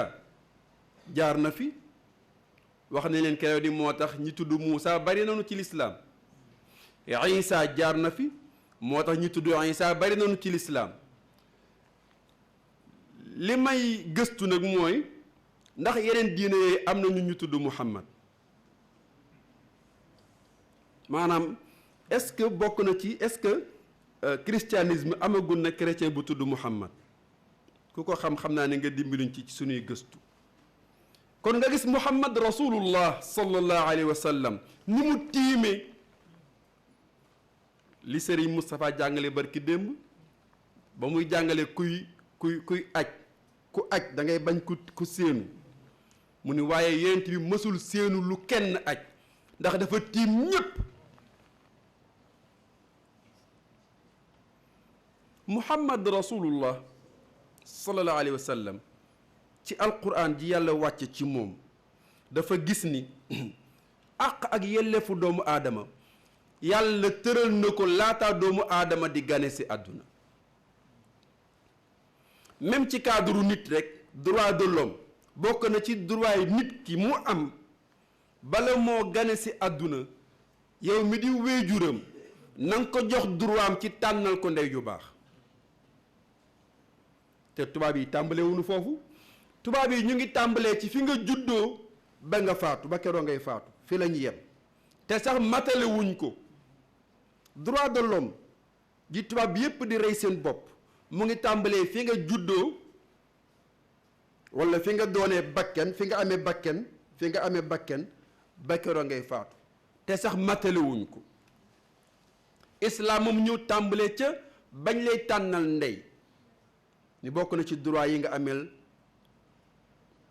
jaar na fi wax ne leen keroog di moo tax ñi tudd Muusa bari nañu ci lislaam Isa jaar na fi moo tax ñi tudd Isa bari nañu ci lislaam li may gëstu nag mooy ndax yeneen diine yooyu am na ñu tudd Muhammad maanaam est-ce que bokk na ci est-ce que christianisme amagul na chrétien bu tudd Muhammad ku ko xam naa ne nga dimbaluñ ci suñuy gëstu kon nga gis Muhammad rasulullah sallallahu alayhi wa sallam ni mu tiimee li Serigne Moustapha jàngale barki démb ba muy jàngale kuy aj ku aj da ngay bañ ku séenu mu ni waaye yonent bi mësul séenu lu kenn aj ndax dafa tiim ñépp Muhammad rasulullah sallallahu alayhi wa sallam ci alquran ji yàlla wàcce ci moom dafa gis ni àq ak yelleefu doomu aadama yàlla tëral na ko laataa doomu aadama di gane si àdduna même ci cadre nit rek droit de l'homme bokk na ci droit yi nit ki mu am bala moo gane si àdduna yow mi di wéejuram na nga ko jox droit am ci tànnal ko ndey ju baax te tubaab yi tàmbale wuñu foofu tubaab yi ñu ngi tàmbalee ci fi nga juddoo ba nga faatu ba keroo ngay faatu fi lañu yem te sax matale wuñ ko droit de l'homme di tubaab yépp di rey seen bopp mu ngi tàmbalee fi nga juddoo walla fi nga doonee bakken fi nga amee bakken ba keroo ngay faatu te sax matale wuñ ko islaam moom ñëw tàmbalee ca bañ lay tànnal ndey ni bokk na ci droit yi nga ameel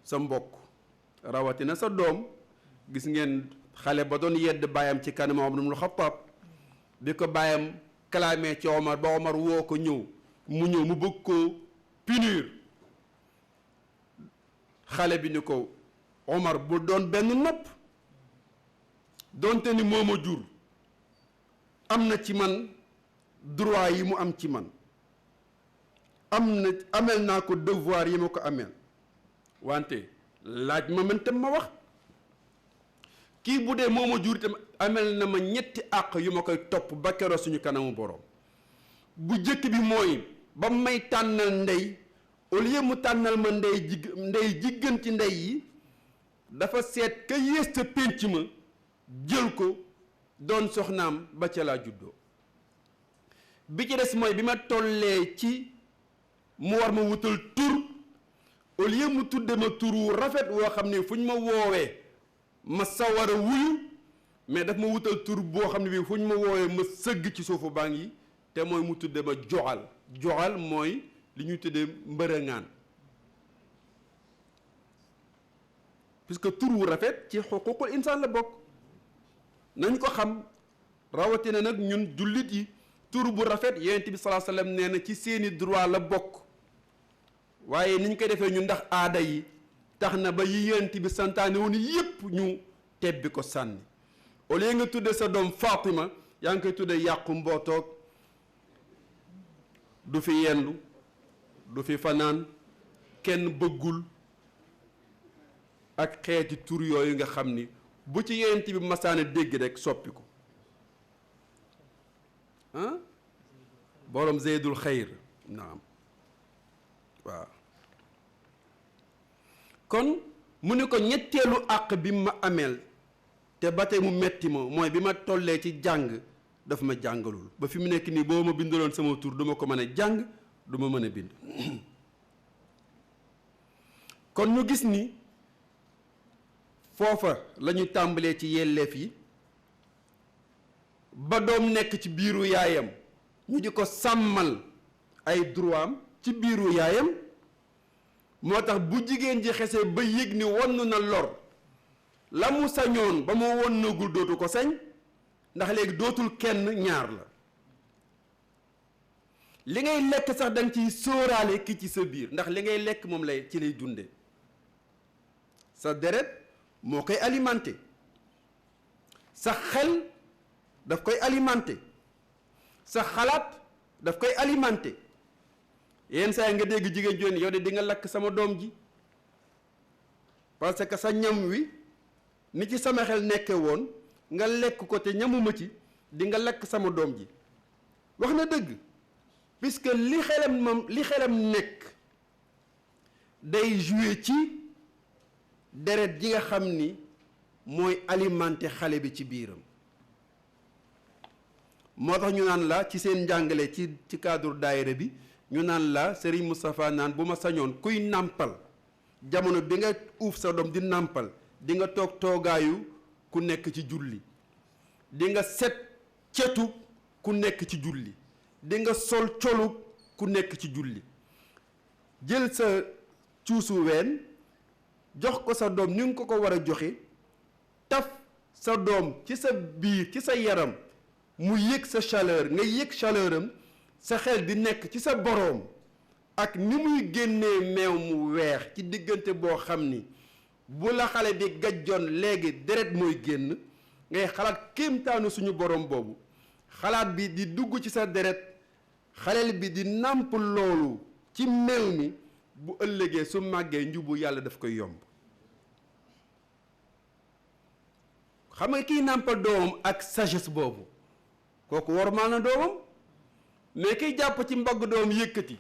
sa mbokk rawatina sa doom gis ngeen xale ba doon yedd baayam ci kanam Umar ibn Xattaab bi ko bàyyam clamé ci Omar ba Omar woo ko ñëw mu bëgg koo punir xale bi ni ko Omar bu doon benn nopp doonte ni moo ma jur am na ci man droit yi mu am ci man amel naa ko devoir yi ma ko amel wante laaj ma man tam ma wax kii bu dee moo ma jur itam amel na ma ñetti àq yu ma koy topp ba keroog suñu kanamu borom bu jëkk bi mooy ba may tànnal ndey au lieu mu tànnal ma ndey jiggan ci ndey yi dafa seet ka yées ca pénc ma jël ko doon soxnaam ba ca laa juddoo bi ci des mooy bi ma tollee ci mu war ma wutal tur au lieu mu tudde ma tur wu rafet woo xam ne fu ñu ma woowee ma sawar a wuyu mais daf ma wutal tur boo xam ne bii fu ñu ma woowee ma sëgg ci suufu bank yi te mooy mu tudde ma joxal mooy li ñuy tuddee mbërëŋaan puisque tur wu rafet ci xuququl insaan la bokk nañ ko xam rawatina nag ñun jullit yi tur bu rafet yonent bi sallallahu alayhi wasallam nee na ci seeni droit la bokk waaye niñ koy defee ñu ndax aada yi tax na ba yi yonent bi santaane woon yépp ñu tebbi ko sànni au lieu nga tudde sa doom Fatima yaa ngi koy tudde yàqu mbootoog du fi yendu du fi fanaan kenn bëggul ak xeeti tur yooyu nga xam ni bu ci yonent bi masaana dégg rek soppi ko ah borom zeydul xayr naam waaw kon mu ne ko ñetteelu àq bi ma ameel te ba tey mu metti ma mooy bi ma tollee ci jàng daf ma jàngalul ba fi mu nekk nii boo ma bindaloon sama tur duma ko mën a jàng duma mën a bind kon ñu gis ni foofa la ñu tàmbalee ci yelleef yi ba doom nekk ci biiru yaayam ñu di ko sàmmal ay droit am ci biiru yaayam moo tax bu jigéen ji xesee ba yëg ni wonn na lor la mu sañoon ba mu wonnagul dootu ko sañ ndax léegi dootul kenn ñaar la li ngay lekk sax danga ciy sóoraale ki ci sa biir ndax li ngay lekk moom lay ci lay dunde sa deret moo koy alimenté sa xel daf koy alimenté sa xalaat daf koy alimenté yenn saa yi nga dégg jigéen joon yow de di nga lakk sama doom ji parce que sa ñam wi ni ci sama xel nekke woon nga lekk ko te ñamuma ci di nga lakk sama doom ji wax na dëgg puisque li xelam nekk day jouer ci deret ji nga xam ni mooy alimenter xale bi ci biiram moo tax ñu naan la ci seen njàngale ci cadre daayira bi ñu naan la Serigne Moustapha naan bu ma sañoon kuy nàmpal jamono bi nga uuf sa doom di nàmpal di nga toog toogaayu ku nekk ci julli di nga set cetu ku nekk ci julli di nga sol colu ku nekk ci julli jël sa cuusu ween jox ko sa doom ni nga ko war a joxe taf sa doom ci sa biir ci sa yaram mu yëg sa chaleur nga yëg chaleuram sa xel di nekk ci sa boroom ak ni muy génnee meew mu weex ci diggante boo xam ni bu la xale bi gajjoon léegi deret mooy génn ngay xalaat kéemtaanu suñu boroom boobu xalaat bi di dugg ci sa deret xaleel bi di nàmp loolu ci meew mi bu ëllëgee su màggee njubu yàlla daf koy yomb xam nga kiy nàmpal doomam ak sagesse boobu kooku wormaal na doomam mais kiy jàpp ci mbagg doomam yëkkati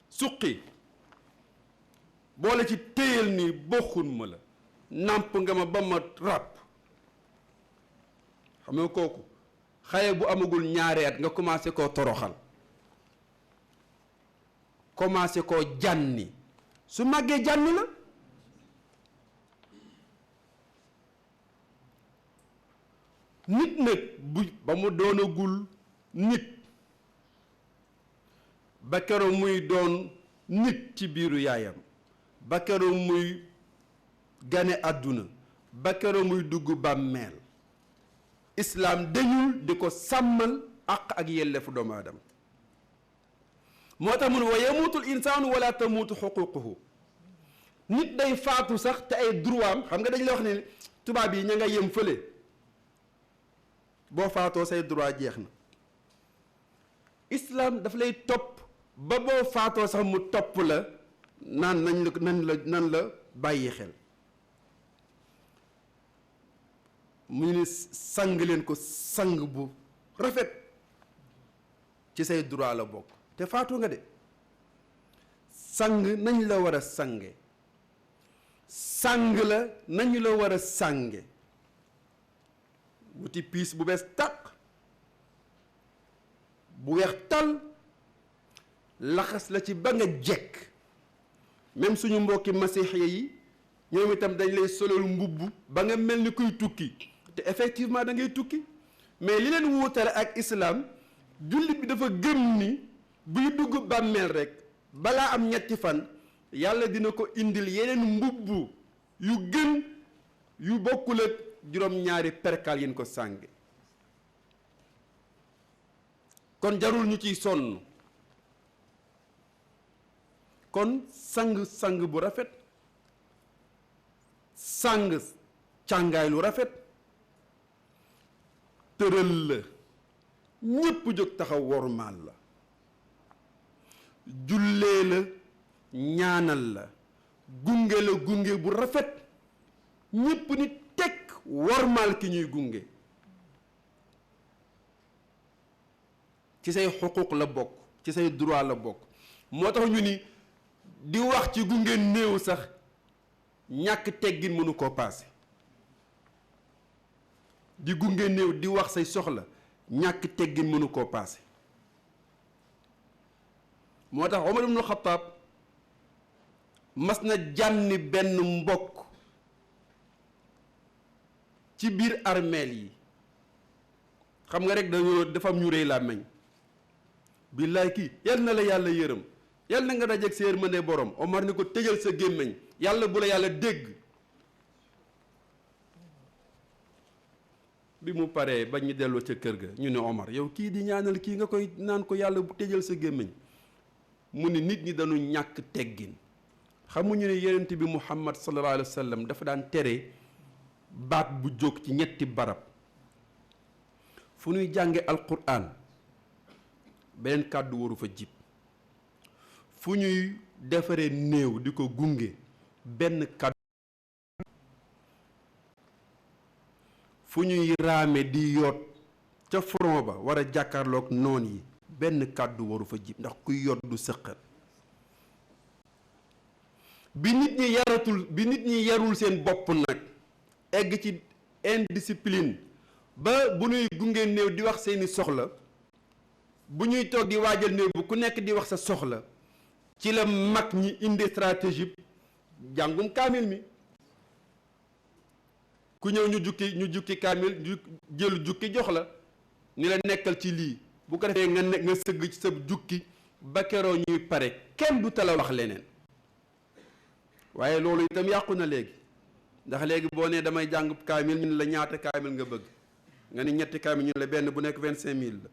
suqi boole ci téyal nii bokkun ma la nàmp nga ma ba ma ràpp xam nga kooku xale bu amagul ñaari at nga commencé koo toroxal commencé koo jànni su màggee jànni la nit nag ba mu doonagul nit ba keroog muy doon nit ci biiru yaayam ba keroog muy gane àdduna ba keroog muy dugg bàmmeel islaam dañul di ko sàmmal àq ak yelleefu doomu aadama moo tax mun wa yamuutul insaanu wala tamuutu xuququhu nit day faatu sax te ay droit am xam nga dañ la wax ne tubaab yi ña nga yem fële boo faatoo say droit jeex na islaam daf lay topp ba boo faatoo sax mu topp la naan nan la bàyyi xel mu ni sang leen ko sang bu rafet ci say droit la bokk te faatu nga de sang nañ la war a sange sang la nañu la war a sange wuti piis bu bees tàq bu weex tal laxas la ci ba nga jekk même suñu mbokki masiixiya yi ñoom itam dañ lay solol mbubb ba nga mel ni kuy tukki te effectivement da ngay tukki mais li leen wuutale ak islam jullit bi dafa gëm ni buy dugg bàmmeel rek balaa am ñetti fan yàlla dina ko indil yeneen mbubb yu gën yu bokkul ak juróom-ñaari perkal yin ko sànge kon jarul ñu ciy sonn kon sang bu rafet sang càngaay lu rafet tëral la ñépp jóg taxaw wormaal la jullee la ñaanal la gunge bu rafet ñépp ni tekk wormaal ki ñuy gunge ci say xuquq la bokk ci say droit la bokk moo tax ñu ni di wax ci gunge néew sax ñàkk teggin mënu koo paase di gunge néew di wax say soxla ñàkk teggin mënu koo paase moo tax Omar ibn Khattab mas na jànni benn mbokk ci biir armeel yi xam nga rek dafa am ñu rëy làmmiñ billaay kii yal na la yàlla yërëm yal na nga dajeeg sa yërmande borom Omar ni ko tëjal sa gémmiñ yàlla bu la yàlla dégg bi mu paree ba ñu delloo ca kër ga ñu ne Omar yow kii di ñaanal kii nga koy naan ko yàlla bu tëjal sa gémmiñ mu ni nit ñi dañu ñàkk teggin xamuñu ne yonent bi Muhammad sallallahu alayhi wa sallam dafa daan tere baat bu jóg ci ñetti barab fu ñuy jànge alquran beneen kàddu waru fa jib fu ñuy defaree néew di ko gunge benn kàddu fu ñuy raame di yoot ca front ba war a jàkkaarloog noon yi benn kàddu waru fa jib ndax kuy yoot du sëqat bi nit ñi yarul seen bopp nag egg ci indiscipline ba bu ñuy gunge néew di wax seeni soxla bu ñuy toog di waajal néew bu ku nekk di wax sa soxla ci la mag ñi indi stratégie jàngum kaamil mi ku ñëw ñu jukki kaamil jël jukki jox la ni la nekkal ci lii bu ko defee nga sëgg ci sa jukki ba keroo ñuy pare kenn du tala wax leneen waaye loolu itam yàqu na léegi ndax léegi boo nee damay jàng kaamil ñu ne la ñaata kaamil nga bëgg nga ni ñetti kaamil ñu ne la benn bu nekk 25 000 la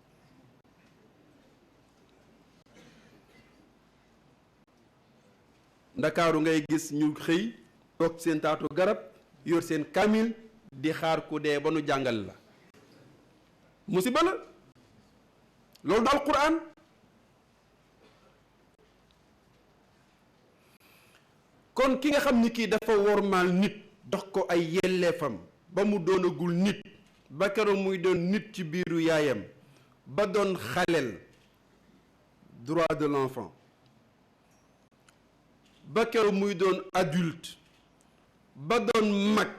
ndakaaru ngay gis ñu xëy toog seen taatu garab yor seen kaamil di xaar ku dee ba nu jàngal la musiba la loolu daal Qur'an kon ki nga xam ni kii dafa wormaal nit dox ko ay yelleefam ba mu doonagul nit ba keroog muy doon nit ci biiru yaayam ba doon xaleel droit de l'enfant ba keroog muy doon adulte ba doon mag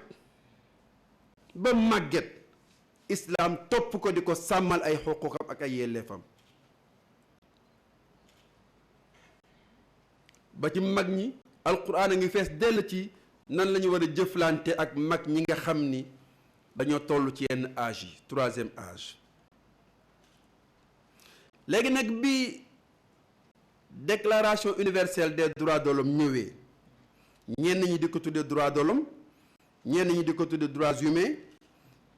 ba màgget islaam topp ko di ko sàmmal ay xuquqam ak ay yelleefam ba ci mag ñi alquran a ngi fees dell ci nan la ñu war a jëflante ak mag ñi nga xam ni dañoo toll ci yenn âge yi 3e âge léegi nag bi déclaration universelle des droits de l'homme ñëwee ñenn ñi di ko tudde droits de l'homme ñenn ñi di ko tudde droits humains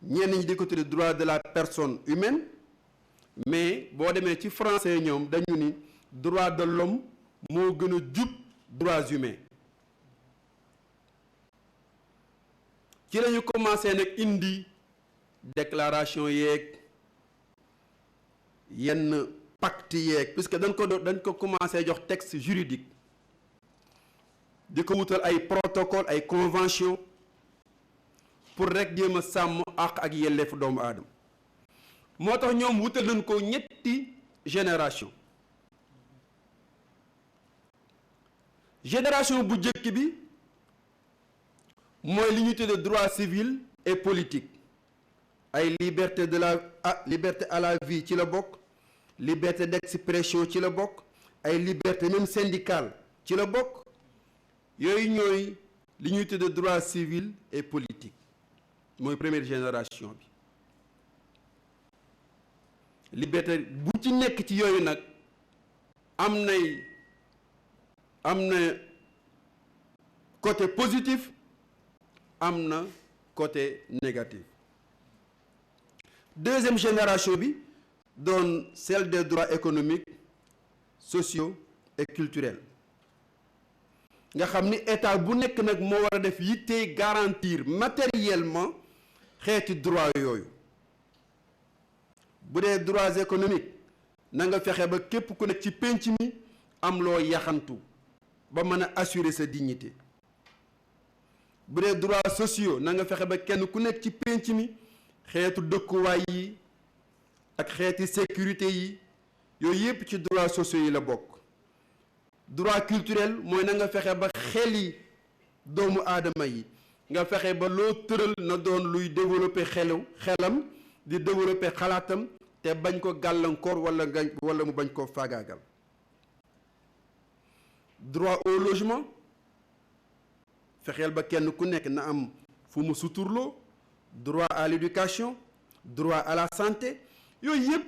ñenn ñi di ko tudde droit de la personne humaine, mais boo demee ci français ñoom dañu ni droit de l'homme moo gën a jub droits humains. ci la ñu commencé nag indi déclaration yeeg yenn pacte yeeg puisque dañ ko commencé jox texte juridique di ko wutal ay protocole ay convention pour rek jéem a sàmm àq ak yelleefu doomu aadama. moo tax ñoom wutal nañ ko ñetti génération bu njëkk bi mooy li ñu tuddee droit civil et politique ay liberté liberté à la vie ci la bokk, liberté d'expression ci la bokk, ay liberté même syndicale ci la bokk. yooyu ñooy li ñuy tuddee droit civil et politique mooy première génération bi. liberté bu ci nekk ci yooyu nag am na côté positif, am na côté négatif. Deuxième génération bi doon celle des droits économiques, sociaux et culturels nga xam ni état bu nekk nag moo war a def yitte garantir matériellement xeeti droit yooyu. bu dee droits économiques na nga fexe ba képp ku nekk ci pénc mi am loo yaxantu ba mën a assurer sa dignité. bu dee droits sociaux na nga fexe ba kenn ku nekk ci pénc mi xeetu dëkkuwaay yi ak xeeti sécurité yi yooyu yépp ci droits sociaux yi la bokk. droit culturel mooy na nga fexe ba xeli doomu aadama yi nga fexe ba loo tëral na doon luy développer xelam di développer xalaatam te bañ ko gàllankoor wala mu bañ ko faagaagal. droit au logement fexeel ba kenn ku nekk na am fu mu suturloo. droit à l'éducation, droit à la santé yooyu yëpp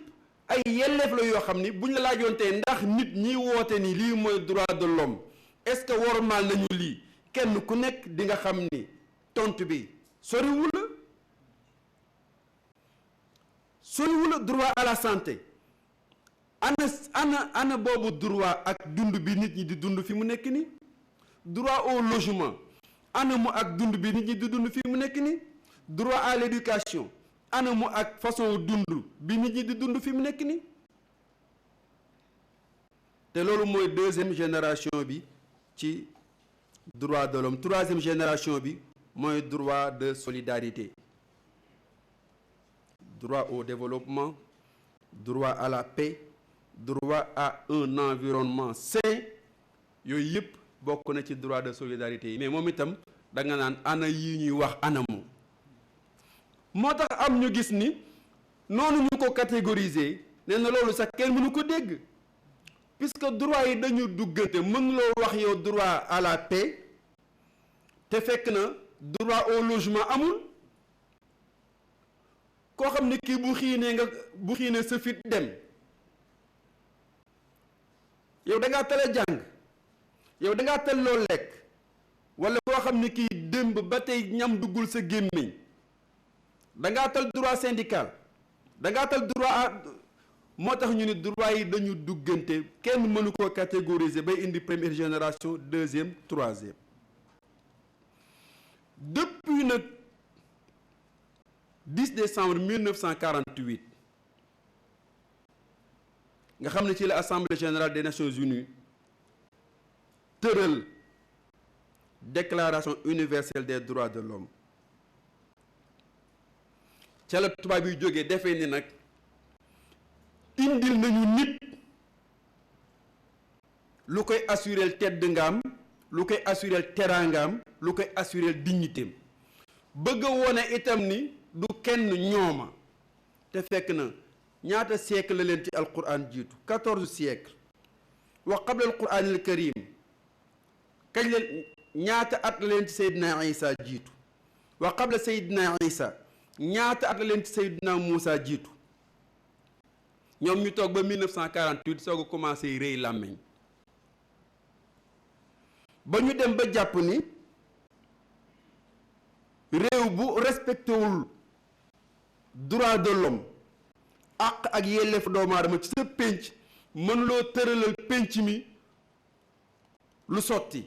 ay yelleef la yoo xam ni buñ la laajoon tey ndax nit ñi woote ni lii mooy droit de l'homme est-ce que wormaal nañu lii kenn ku nekk di nga xam ni tontu bi soriwul droit à la santé ana boobu droit ak dund bi nit ñi di dund fi mu nekk ni. droit au logement ana mu ak dund bi nit ñi di dund fi mu nekk ni. droit à l'éducation ana mu ak façon dund bi nit ñi di dund fi mu nekk ni. te loolu mooy deuxième génération bi ci droit de l'homme. Troisième génération bi mooy droit de solidarité, droit au développement, droit à la paix, droit à un environnement sain. yooyu yëpp bokk na ci droit de solidarité yi mais moom itam da nga naan ana yi ñuy wax anamu. moo tax am ñu gis ni noonu ñu ko catégoriser nee na loolu sax kenn mënu ko dégg puisque droit yi dañu duggante mën loo wax yow droit à la paix te fekk na droit au logement amul. koo xam ne kii bu xiinee sa fit dem yow da ngaa tale jàng yow da ngaa tal loo lekk wala koo xam ne kii démb ba tey ñam duggul sa gémmiñ da ngaa tal droit syndical da ngaa tal droit moo tax ñu ne droit yi dañu duggante kenn mënu ko catégoriser bay indi première génération deuxième troisième. depuis nag 10 décembre 1948 nga xam ne ci la assemblée générale des nations unies tëral déclaration universelle des droits de l'homme ca la tubaab yi jógee defee ni nag indil nañu nit lu koy assurel tedd ngaam lu koy assurel teraangaam lu koy assurel dignitéem bëgg a wone itam ni du kenn ñooma te fekk na ñaata siècle la leen ci alquran jiitu 14 siècle wa qabla alquran al karim kañ leen ñaata at la leen ci Seydina Isa jiitu wa qabla Seydina Isa ñaata at la leen ci Seydina Moussa jiitu ñoom ñu toog ba 1948 soog a commencé rëy làmmeñ ba ñu dem ba jàpp ni réew bu respecté wul droit de l'homme àq ak yelleef doomu aadama ci sa pénc mënuloo tëralal pénc mi lu sotti.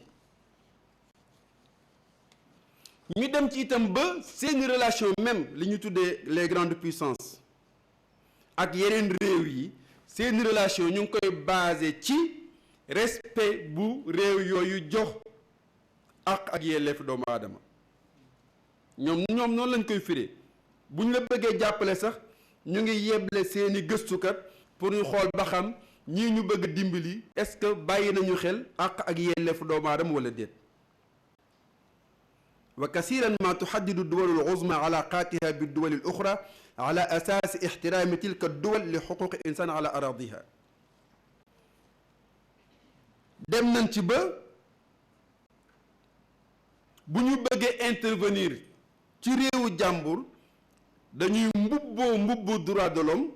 ñu dem ci itam ba seeni relation même li ñu tuddee les grandes puissances ak yeneen réew yi seeni relation ñu ngi koy basé ci respect bu réew yooyu jox ak yelleef doomu aadama. ñoom noonu lañ koy firee bu ñu la bëggee jàppale sax ñu ngi yeble seeni gëstukat pour ñu xool ba xam ñii ñu bëgg dimbali est-ce que bàyyi nañu xel ak yelleef doomu aadama wala déet. wa kasiran ma tuhaddidu duwalu al-uzma alaqatiha bid-duwali al-ukhra ala asasi ihtirami tilka ad-duwal li huquqi insan ala aradiha. dem nañ ci ba bu ñu bëggee intervenir ci réewu jàmbur dañuy mbubboo droit de l'homme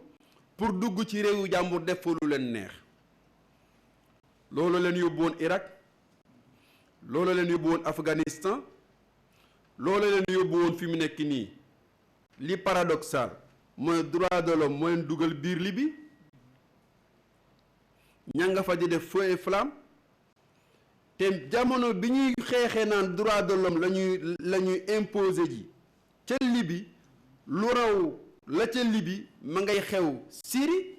pour dugg ci réewu jàmbur def fa lu leen neex. loolu leen yóbbu woon Irak, loolu leen yóbbu woon Afghanistan, loolu leen yóbbu woon fi mu nekk nii. li paradoxal mooy droit de l'homme mooy dugal biir Libye ña nga fa di def feu et flamme te jamono bi ñuy xeexee naan droit de l'homme la ñuy imposer ji ca Libye lu raw la ca Libye ma ngay xew Syrie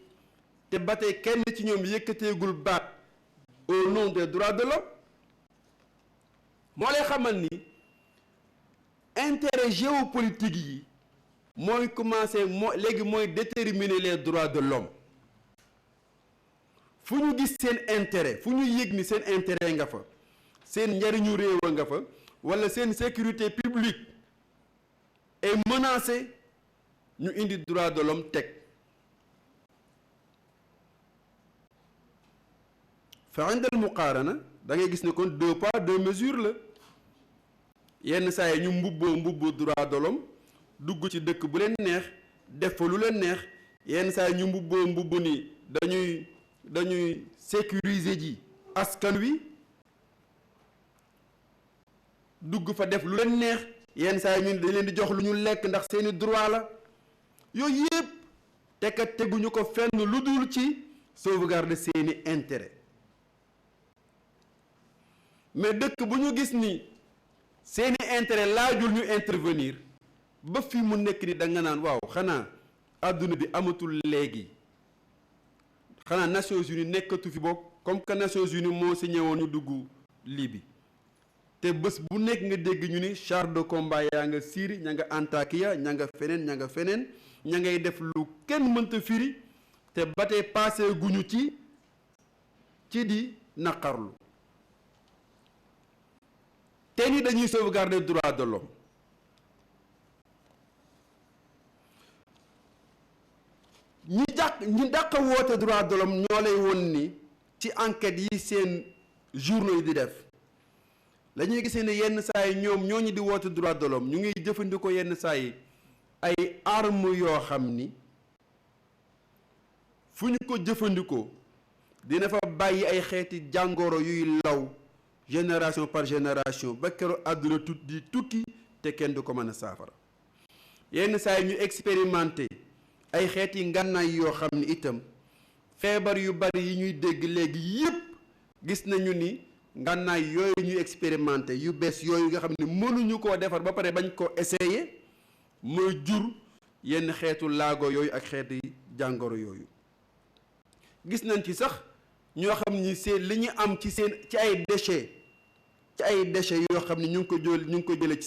te ba tey kenn ci ñoom yëkkateegul baat au nom des droits de l'homme. moo lay xamal ni intérêt géopolitique yi mooy commencé léegi mooy déterminer les droits de l'homme. fu ñu gis seen intérêt fu ñu yëg ni seen intérêt nga fa seen njariñu réew a nga fa walla seen sécurité publique est menacée ñu indi droit de l'homme teg. fa indal muqaarana da ngay gis ne kon 2 poids 2 mesures la yenn saa yi ñu mbubboo droit de l'homme dugg ci dëkk bu leen neex def fa lu leen neex yenn saa yi ñu mbubboo ni dañuy sécuriser ji askan wi dugg fa def lu leen neex yenn saa yi ñun dañ leen di jox lu ñu lekk ndax seeni droit la yooyu yëpp te kat teguñu ko fenn lu dul ci sauvegarder seeni intérêt. mais dëkk bu ñu gis ni seeni intérêt laajul ñu intervenir ba fi mu nekk ni da nga naan waaw xanaa àdduna bi amatul léegi xanaa Nations Unies nekkatu fi bokk comme que Nations Unies moo signé woon ñu dugg Libye te bés bu nekk nga dégg ñu ni char de combat yaa nga Syrie ña nga Antakya ña nga feneen ña ngay def lu kenn mënta firi te ba tey passé guñu ci di naqarlu te ni dañuy sauvegarder droit de l'homme. ñi dàq woote droit de l'homme ñoo lay won ni ci enquête yi seen journaux yi di def la ñuy gisee ne yenn saa yi ñoom ñooñu di woote droit de l'homme ñu ngi jëfandikoo yenn saa yi ay armes yoo xam ni fu ñu ko jëfandikoo dina fa bàyyi ay xeeti jàngoro yuy law génération par génération ba keroog àdduna di tukki te kenn du ko mën a saafara. yenn saa yi ñu expérimenté ay xeeti ngànnaay yoo xam ni itam feebar yu bari yi ñuy dégg léegi yépp gis nañu ni ngànnaay yooyu ñuy expérimenté yu bees yooyu nga xam ne mënuñu koo defar ba pare bañ ko essayer mooy jur yenn xeetu laago yooyu ak xeeti jàngoro yooyu. gis nañ ci sax ñoo xam ni seen li ñu am ci ay déchets yoo xam ne ñu ngi ko jële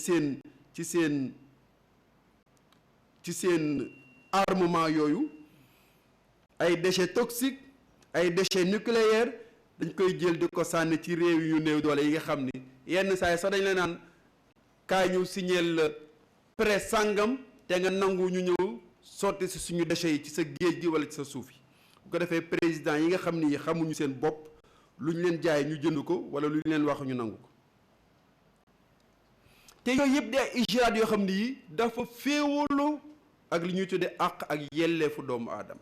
ci seen armement yooyu ay déchets toxiques ay déchets nucléaires dañ koy jël di ko sànni ci réew yu néew doole yi nga xam ni yenn saa yi sax dañ la naan kaay ñu signeel prêt sàngam te nga nangu ñu ñëw sotti si suñu déchets yi ci sa géej gi wala ci sa suuf yi bu ko defee président yi nga xam ni xamuñu seen bopp lu ñu leen jaay ñu jënd ko wala lu ñu leen wax ñu nangu ko te yooyu yëpp di ay ijraat yoo xam ni yi dafa féewaloo ak li ñuy tuddee àq ak yelleefu doomu aadama.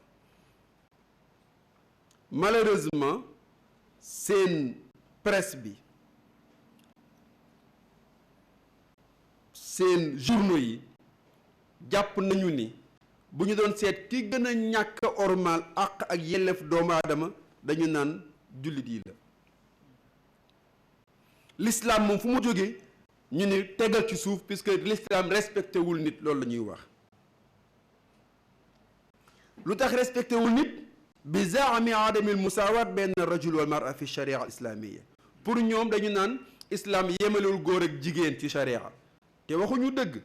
Malheureusement seen presse bi seen journaux yi jàpp nañu ni bu ñu doon seet ki gën a ñàkk ormal àq ak yelleef doomu aadama dañu naan jullit yi la. l'islam moom fu mu jógee ñu ni tegal ci suuf puisque l'islam respecté wul nit loolu la ñuy wax. lu tax respecté wul nit bi zaami adami al musawat bayna ar-rajul wal mar'a fi sharia al islamiyya pour ñoom dañu naan islam yemalewul góor ak jigéen ci sharia te waxuñu dëgg.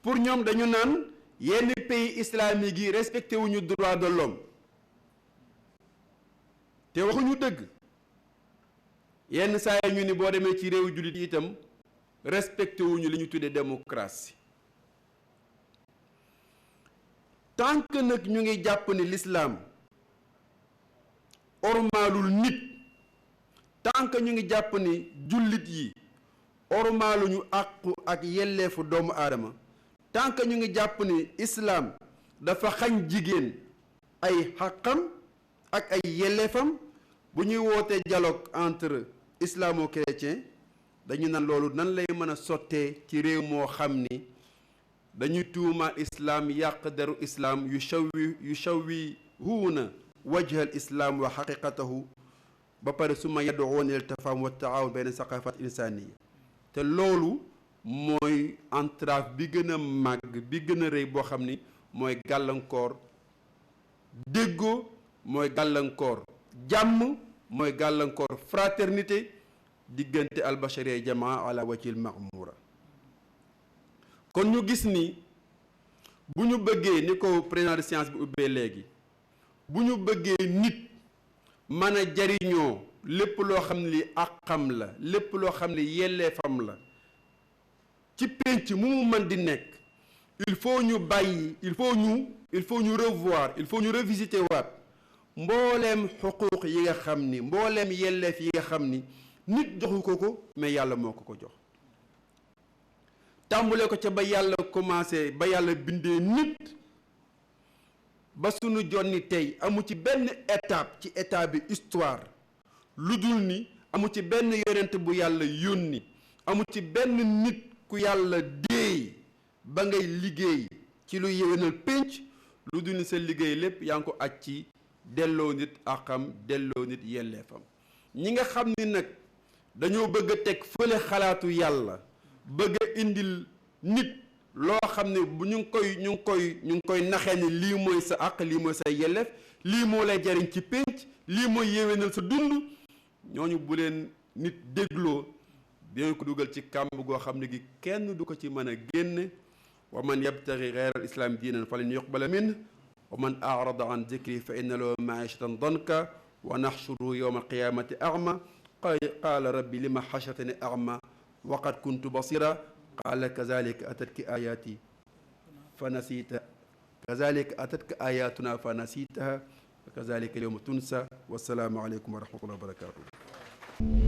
pour ñoom dañu naan yenn pays islamique yi respecté wuñu droit de l'homme te waxuñu dëgg. yenn saa yi ñu ni boo demee ci réewu jullit yi itam respecté wuñu li ñu tuddee démocratie. tant que nag ñu ngi jàpp ni l'islam ormaalul nit tant que ñu ngi jàpp ni jullit yi ormaaluñu àqu ak yelleefu doomu aadama tant que ñu ngi jàpp ni islam dafa xañ jigéen ay xaqam ak ay yelleefam bu ñuy wootee dialogue entre islamo-chrétien dañu nan loolu nan lay mën a sottee ci réew moo xam ni dañuy tuumaal islam yàq deru islam yushawwihuuna wajha al islam wa xaqiqatahu ba pare suma yad'uuna ila tafahum wa taawun bayna saqafat insaniya te loolu mooy entrave bi gën a màgg bi gën a rëy boo xam ni mooy gàllankoor déggoo mooy gàllankoor jàmm mooy gàllankoor fraternité diggante albashariya jamaa ala wajhil ma'mura. kon ñu gis ni bu ñu bëggee ni ko président de science bi ubbee léegi bu ñu bëggee nit mën a jariñoo lépp loo xam ne li àqam la lépp loo xam ne yelleefam la ci pénc mu mën di nekk il faut ñu bàyyi il faut ñu revoir il faut ñu revisiter waat mbooleem xuquuq yi nga xam ni mbooleem yelleef yi nga xam ni nit joxu ko mais yàlla moo ko jox. tàmbule ko ca ba yàlla commencé ba yàlla bindee nit ba sunu jonni tey amu ci benn étape ci état bi histoire lu dul ni amu ci benn yonent bu yàlla yónni amu ci benn nit ku yàlla déey ba ngay liggéey ci lu yéwénal pénc lu dul ni sa liggéey lépp yaa ngi ko aj ci delloo nit àqam delloo nit yelleefam. ñi nga xam ni nag dañoo bëgg a teg fële xalaatu yàlla bëgg a indil nit loo xam ne bu ñu ngi koy naxee ni lii mooy sa àq lii mooy sa yelleef lii moo lay jariñ ci pénc lii mooy yéwénal sa dund ñooñu bu leen nit dégloo dinañ ko dugal ci kàmb goo xam ne gi kenn du ko ci mën a génne. wa man yabtaghi ghayra al islam diinan falan yuqbala minhu wa man a'rada an dhikri fa inna lahu ma'ishatan danka wa nahshuru yawma al-qiyamati a'ma qaala rabbi lima hashartani a'ma wa qad kuntu basira qaala kazalika atatka ayati fa nasita kazalika atatka ayatuna fa nasitaha wa kazalika al-yawma tunsa. Wassalaamu aleykum wa rahmatullahi wa barakatuh.